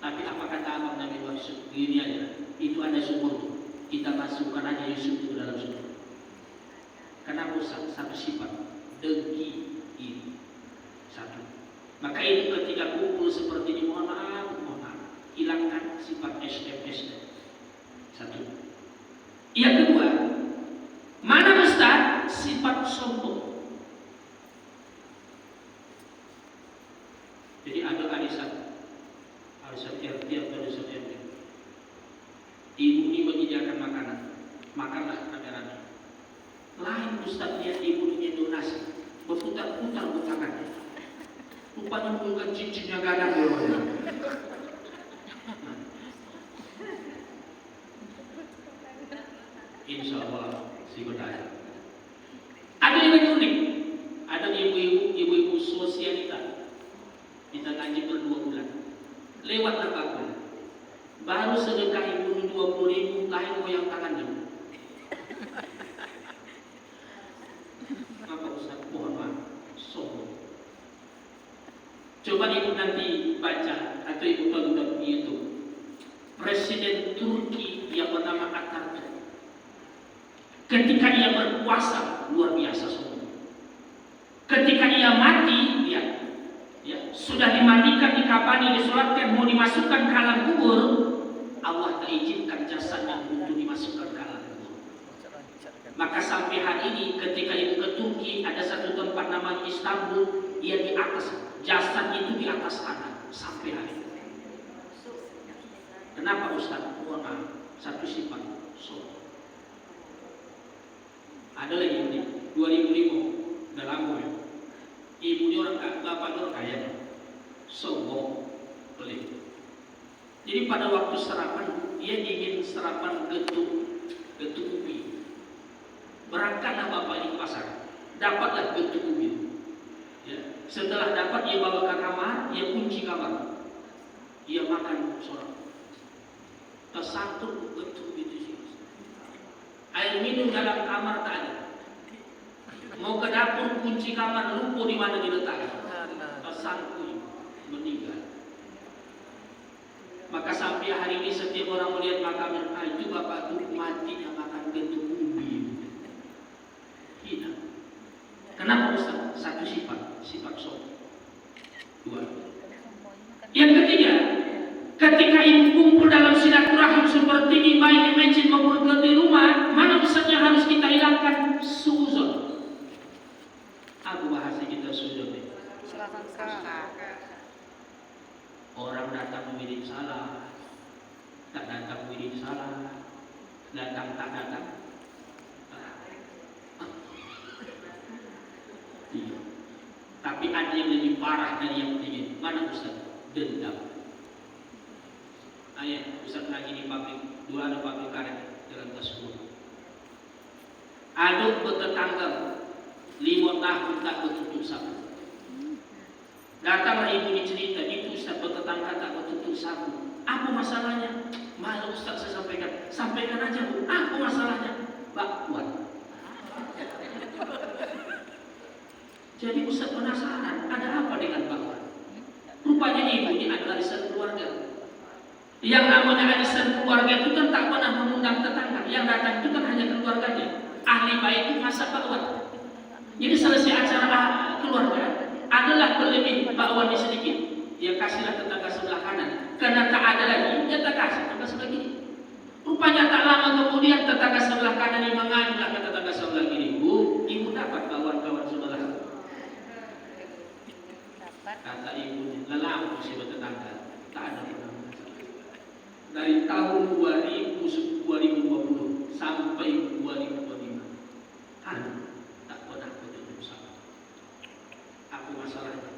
Tapi apa kata abang Nabi Yusuf? Gini aja, itu ada sumur. Kita masukkan aja Yusuf itu dalam sumur. Kenapa satu sifat dengki ini satu. Maka itu ketika kumpul seperti ini mohon maaf, hilangkan sifat SMS. Satu. Yang kedua, mana Ustaz? Sifat sombong. Jadi ada arisan RT atau arisan RT. Ibu ini menyediakan makanan, makanlah rame-rame. Lain Ustaz lihat ibu ini donasi, berputar-putar tangannya. Rupanya bukan cincinnya gadang di rumahnya. Insya Allah si berdaya. Ada yang lebih unik. Ada ibu-ibu sosialita. Kita ngaji ber2 bulan. Lewatlah bakul. Baru sedekah ibu 20.000, lain goyang tangannya. Apa Ustaz? Mohon maaf, sombong. Coba ibu nanti baca atau ibu tonton di YouTube. Presiden Turki yang bernama Atatürk, ketika ia berkuasa luar biasa sombong. Ketika ia mati, sudah dimandikan, dikafani, disolatkan, mau dimasukkan ke alam kubur, Allah tak izinkan jasadnya untuk dimasukkan ke alam kubur. Maka sampai hari ini ketika ibu ke Turki, ada satu tempat namanya Istanbul, ia di atas, jasad itu di atas tanah sampai hari ini. Kenapa Ustaz? Satu sifat sombong. Ada lagi ini 2005 dalam ya. Ibunya orang kaya, bapaknya orang kaya, sombong, pelit. Jadi pada waktu sarapan, dia ingin sarapan getuk ubi. Berangkatlah bapak ini ke pasar, dapatlah getuk ubi. Ya. Setelah dapat, dia bawa ke kamar, dia kunci kamar, dia makan sholat. Tersangkut getuk ubi itu. Air minum dalam kamar tak ada. Mau ke dapur, kunci kamar, lupa di mana diletakkan. Tersangkut, meninggal. Maka sampai hari ini setiap orang melihat makamnya, itu bapak itu matinya makan getuk ubi. Hina. Kenapa Ustaz? Satu sifat sombong. 2. Yang ketiga, ketika ibu kumpul dalam silaturahim seperti ini, baik di masjid maupun di rumah, mana Ustaznya harus kita hilangkan? Suzon. Apa bahasa kita suzon? Orang datang mengirim salah, tak datang mengirim salah, datang tak datang. Iya. Tapi ada yang lebih parah dari yang ketiga. Mana Ustaz? Dendam. Ayah, Ustaz lagi di pabrik, dulu ada pabrik karet dalam tersebut. Aduk bertetangga 5 tahun tak bertutup sapu. Datanglah ibu ini cerita, itu Ustaz bertetangga tak bertutup sapu. Apa masalahnya? Malu Ustaz saya sampaikan. Sampaikan aja Bu, apa masalahnya? Mbak kuat. Jadi Ustaz penasaran, ada apa dengan Mbak Wan? Rupanya ibu ini adalah arisan keluarga. Yang namanya arisan keluarga itu kan tak pernah mengundang tetangga. Yang datang itu kan hanya keluarganya. Ahli baik itu masa Mbak Wan. Jadi selesai acara keluarga, adalah berlebih bakwan di sedikit, dia kasihlah tetangga sebelah kanan. Karena tak ada lagi, dia tak kasih tetangga sebelah kiri. Rupanya tak lama kemudian tetangga sebelah kanan ini mengadulah ke tetangga sebelah kiri. Bu, ibu dapat kawan-kawan sebelah musibah tetangga. Tak ada pernah. Dari tahun 2020 sampai 2025 tak pernah ketemu sama. Aku masalahnya.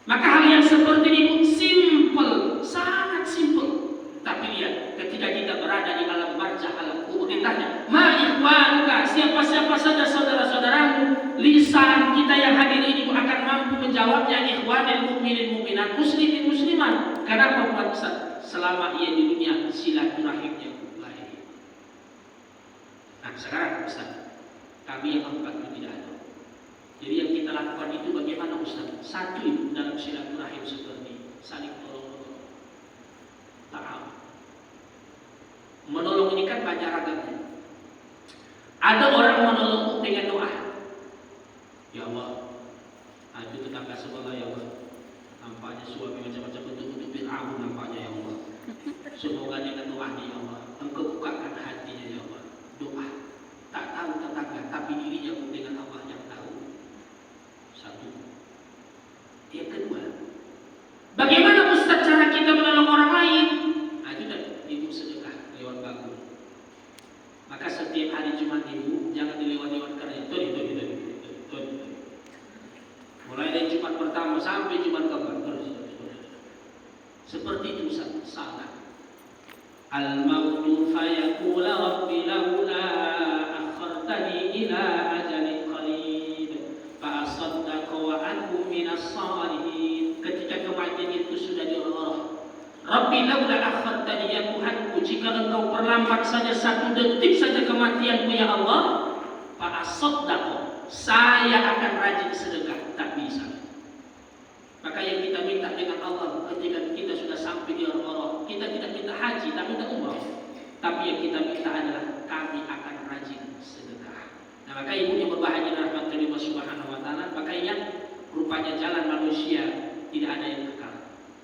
Maka hal yang seperti ini simple, sangat simple. Tapi lihat, ketika kita berada di alam barzakh, alam kubur, ditanya, ma ikhwanuka, siapa-siapa saja saudara-saudaramu, lisan kita yang hadir ini akan mampu menjawabnya, ikhwanil mukminin mukminat, muslimin muslimat. Kenapa buat Ustaz? Selama ia di dunia, silaturahimnya baik. Nah sekarang Ustaz, kami yang empat itu tidak ada. Jadi yang kita lakukan itu bagaimana Ustaz? Satu itu dalam silaturahim seperti saling tolong-menolong. Ta'awun. Menolong ini kan banyak ragamnya. Ada orang menolong dengan doa. Ya Allah, itu tetangga sebelah ya Allah. Nampaknya suami macam-macam bentuk-bentuk Fir'aun nampaknya ya Allah. Semoga dengan doa ya Allah, Engkau bukakan hatinya ya Allah. Doa. Tak tahu tetangga, tapi dirinya pun dengan Allah yang tahu. Satu. Yang kedua, bagaimana Ustaz cara kita menolong orang lain? Itu sedekah lewat baku. Maka setiap hari Jumat Ibu jangan dilewat-lewat karena itu. Mulai dari Jumat pertama sampai Jumat keempat terus. Seperti itu sangat. Al-mautu fayaqula rabbi laula akhartani ila ajalin qarib fa asaddaqa wa akun minas salihin. Ketika kematian itu sudah diurus, Rabbi laula akhartani ya Tuhanku, jika engkau perlambat saja satu detik saja kematianku ya Allah, fa asaddaqa, saya akan rajin sedekah. Tak bisa. Maka yang kita minta dengan Allah ketika kita sudah sampai di Allah, kita tidak minta haji, tak minta umrah. Tapi yang kita minta adalah kami akan rajin sedekah. Nah maka ibu yang berbahagia rahmat dari Allah Subhanahu wa taala, maka ingat rupanya jalan manusia tidak ada yang kekal.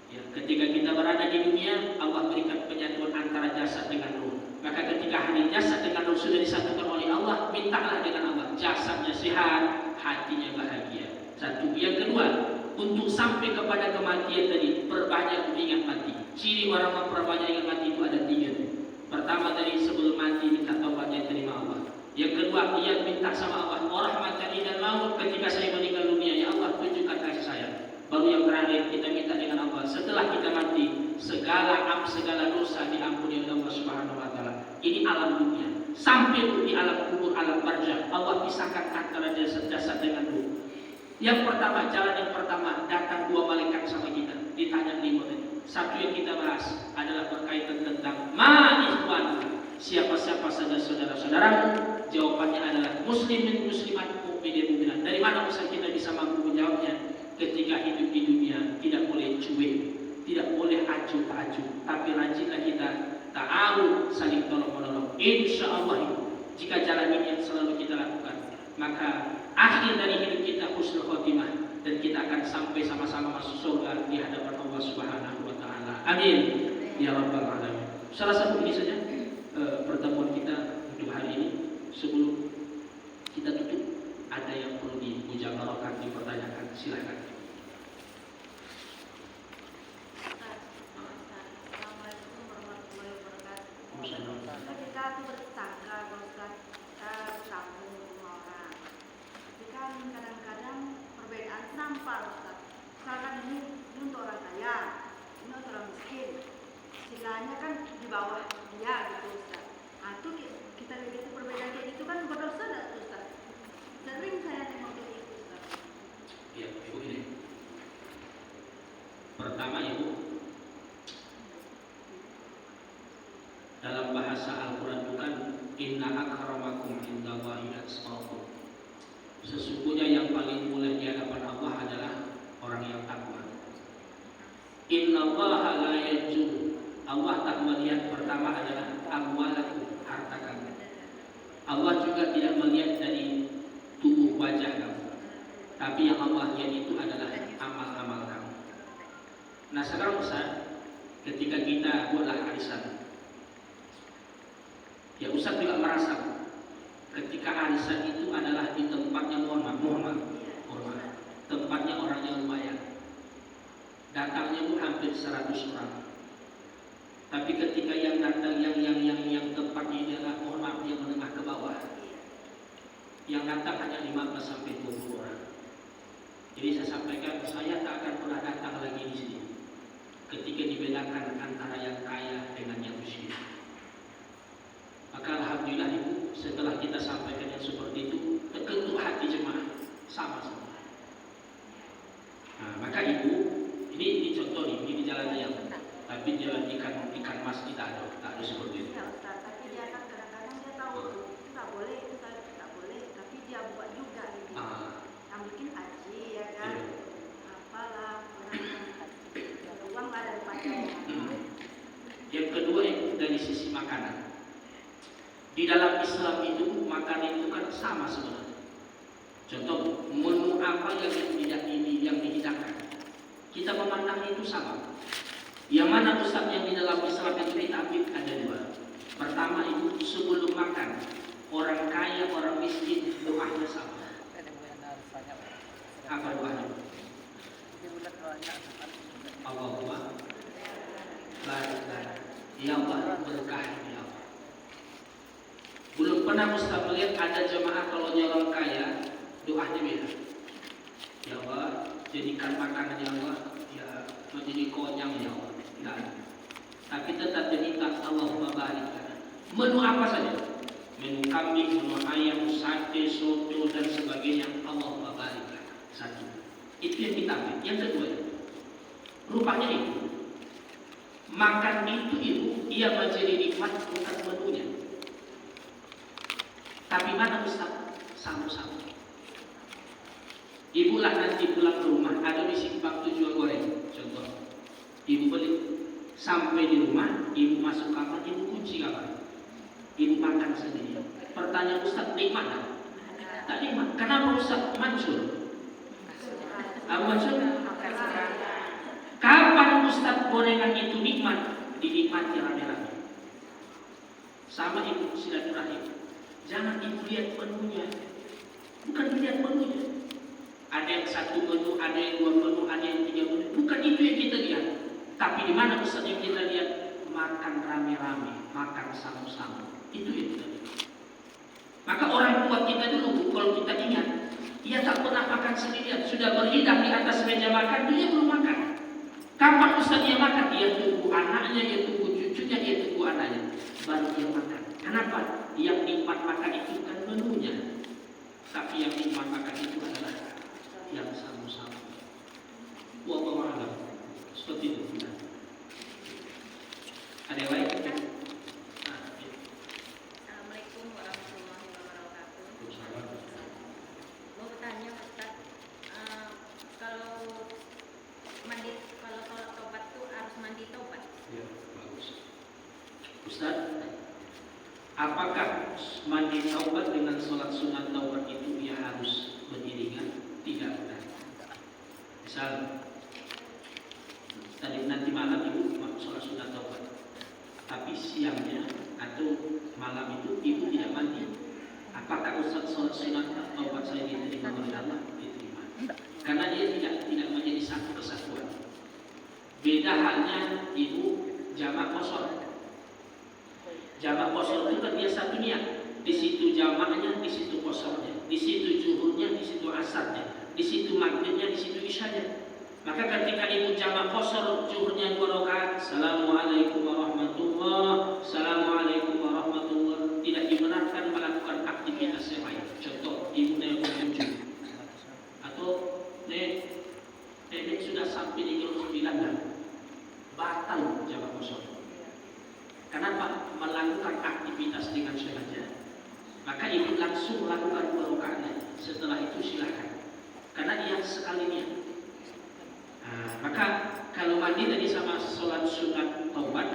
Ya, ketika kita berada di dunia, Allah berikan penyatuan antara jasad dengan ruh. Maka ketika hari jasad dengan ruh sudah disatukan oleh Allah, mintalah dengan Allah. Jasadnya sehat, hatinya bahagia. Satu. Yang kedua, untuk sampai kepada kematian tadi, perbanyak ingat mati. Ciri orang memperbanyak ingat mati itu ada tiga. Pertama tadi, sebelum mati minta taubatnya terima Allah. Yang kedua, ia minta sama Allah, rahmatan dan maut ketika saya meninggal dunia, ya Allah tunjukkan kasih saya. Baru yang terakhir kita minta dengan Allah, setelah kita mati, segala dosa diampuni oleh Allah Subhanahu wa taala. Ini alam dunia. Sampai di alam kubur, alam barzakh, Allah pisahkan antara jasad dengan ruh. Yang pertama, jalan yang pertama, datang dua malaikat sama kita, ditanya 5 menit. Satu yang kita bahas adalah berkaitan tentang ma ikhwan, siapa-siapa saja saudara-saudaramu. Jawabannya adalah muslimin muslimat, mukminin mukminat. Dari mana bisa kita bisa mampu menjawabnya? Ketika hidup di dunia tidak boleh cuek, tidak boleh acuh tak acuh, tapi rajinlah kita ta'awun, saling tolong menolong. Insya Allah jika jalan ini yang selalu kita lakukan, maka akhir dari hidup kita husnul khotimah dan kita akan sampai sama-sama masuk surga di hadapan Allah Subhanahu wa taala. Amin ya rabbal alamin. Salah satu ini saja pertemuan kita untuk hari ini. Sebelum kita tutup, ada yang perlu dimujabarahkan, dipertanyakan, silakan. Assalamualaikum warahmatullahi wabarakatuh. Ketika aku bertetangga, Ustaz, tamu rumah orang, tapi kan kadang-kadang perbedaan nampak, Ustaz. Misalkan ini untuk orang kaya, ini untuk orang miskin, istilahnya kan di bawah dia gitu, Ustaz. Nah itu kita lihat itu perbedaan kayak gitu kan berdosa tak, Ustaz? Sering saya tengok kayak gitu, Ustaz. Ya, Ibu ini. Pertama Ibu, dalam bahasa Al-Quran itu kan inna akramakum indallahi atqakum. Sesungguhnya yang paling mulia di hadapan Allah adalah orang yang takwa. Innallaha la yanzur. Allah tak melihat, pertama adalah amwalakum, harta kamu. Allah juga tidak melihat dari tubuh wajah kamu, tapi yang Allah lihat itu adalah amal-amal kamu. Nah sekarang Ustaz, ketika kita buatlah arisan, ya Ustaz juga merasa ketika arisan itu adalah di tempatnya mohon maaf, tempatnya orang Datangnya Bu hampir 100 orang. Tapi ketika yang datang yang tempatnya adalah mohon maaf yang menengah ke bawah, yang datang hanya 15 sampai 20 orang. Jadi saya sampaikan, saya tak akan pernah datang lagi di sini ketika dibedakan antara yang kaya dengan yang miskin. Maka alhamdulillah Ibu, setelah kita sampaikan yang seperti itu, terketuk hati jemaah sama semua. Nah, maka Ibu, ini contoh nih, ini di jalan yang, tapi jalan ikan mas kita tak ada seperti itu. Ya Ustaz, tapi dia kan kadang-kadang dia tahu itu nggak boleh, itu nggak boleh, tapi dia buat juga gitu. Yang bikin aji ya kan, apalah, uang nggak ada pajak. Yang kedua Ibu, dari sisi makanan. Di dalam Islam itu makanan itu kan sama sebenarnya. Contoh, menu apa yang dihidangkan, kita memandang itu sama. Yang mana Ustaz yang di dalam Islam itu kita ambil ada dua. Pertama itu sebelum makan, orang kaya, orang miskin doanya sama. Apa doanya? Allahumma barik lana, ya Allah berkah ya Allah. Belum pernah Ustaz melihat ada jemaah kalau orang kaya doanya beda. Ya Allah, jadikan makanan ya Allah, ya menjadi konyang ya Allah. Tidak. Tapi tetap diminta Allahumma barik lana. Menu apa saja? Menu kambing, menu ayam, sate, soto dan sebagainya. Allahumma barik lana. Satu. Itu yang kita ambil. Yang kedua, rupanya itu makan itu Ibu, ia menjadi nikmat bukan menunya. Tapi mana Ustaz? Sama-sama. Ibu lah nanti pulang ke rumah, ada di simpang tujuan goreng, contoh. Ibu beli, sampai di rumah, Ibu masuk kamar, Ibu kunci kamar. Ibu makan sendiri. Pertanyaan Ustaz, nikmat tak? Tak nikmat. Kenapa Ustaz Mansur? Abu Mansur? Kapan Ustaz gorengan itu nikmat? Dinikmati rame-rame. Sama Ibu silaturahim. Jangan Ibu lihat menunya, bukan dilihat menunya. Ada yang satu menu, ada yang dua menu, ada yang tiga menu. Bukan itu yang kita lihat. Tapi di mana Ustaz yang kita lihat? Makan rame-rame, makan sama-sama. Itu yang kita lihat. Maka orang tua kita dulu, kalau kita ingat, ia tak pernah makan sendirian. Sudah berhidang di atas meja makan, dia belum makan. Kapan Ustaz dia makan? Dia tunggu anaknya, dia tunggu cucunya, dia tunggu anaknya. Baru dia makan. Kenapa? Yang nikmat makan itu kan menunya. Tapi yang nikmat makan itu adalah yang sama-sama. Wallahu a'lam. Seperti itu. Ada yang lain? Assalamualaikum warahmatullahi wabarakatuh. Mau bertanya Ustaz, kalau sholat taubat itu harus mandi taubat? Ya, bagus. Ustaz, apakah mandi taubat dengan sholat sunat taubat itu dia harus beriringan? Tidak. Misal tadi nanti malam Ibu sholat sunat taubat, tapi siangnya atau malam itu Ibu tidak mandi. Apakah Ustaz sholat sunat taubat saya diterima oleh Allah? Diterima. Karena dia tidak menjadi satu kesatuan. Beda halnya Ibu jamak qashar. Jamak qashar itu kan dia satu niat. Di situ jamaknya, di situ qasharnya, di situ zuhurnya, di situ asarnya, di situ maghribnya, di situ isyanya. Maka ketika Ibu jamak qashar zuhurnya 2 rakaat, Assalamualaikum warahmatullahi, Assalamualaikum warahmatullahi, tidak dibenarkan melakukan aktivitas yang lain. Contoh, Ibu nelpon cucu, atau nenek sudah sampai di kilo 9 dah, batal jamak qashar. Kenapa? Melakukan aktivitas dengan sengaja. Maka Ibu langsung lakukan 2 rakaat. Setelah itu silakan. Karena dia sekali niat. Maka kalau mandi tadi sama sholat sunat taubat,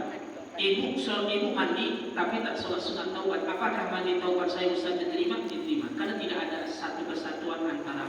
Ibu mandi tapi tak sholat sunat taubat. Apakah mandi taubat saya Ustaz diterima? Diterima. Karena tidak ada satu kesatuan antara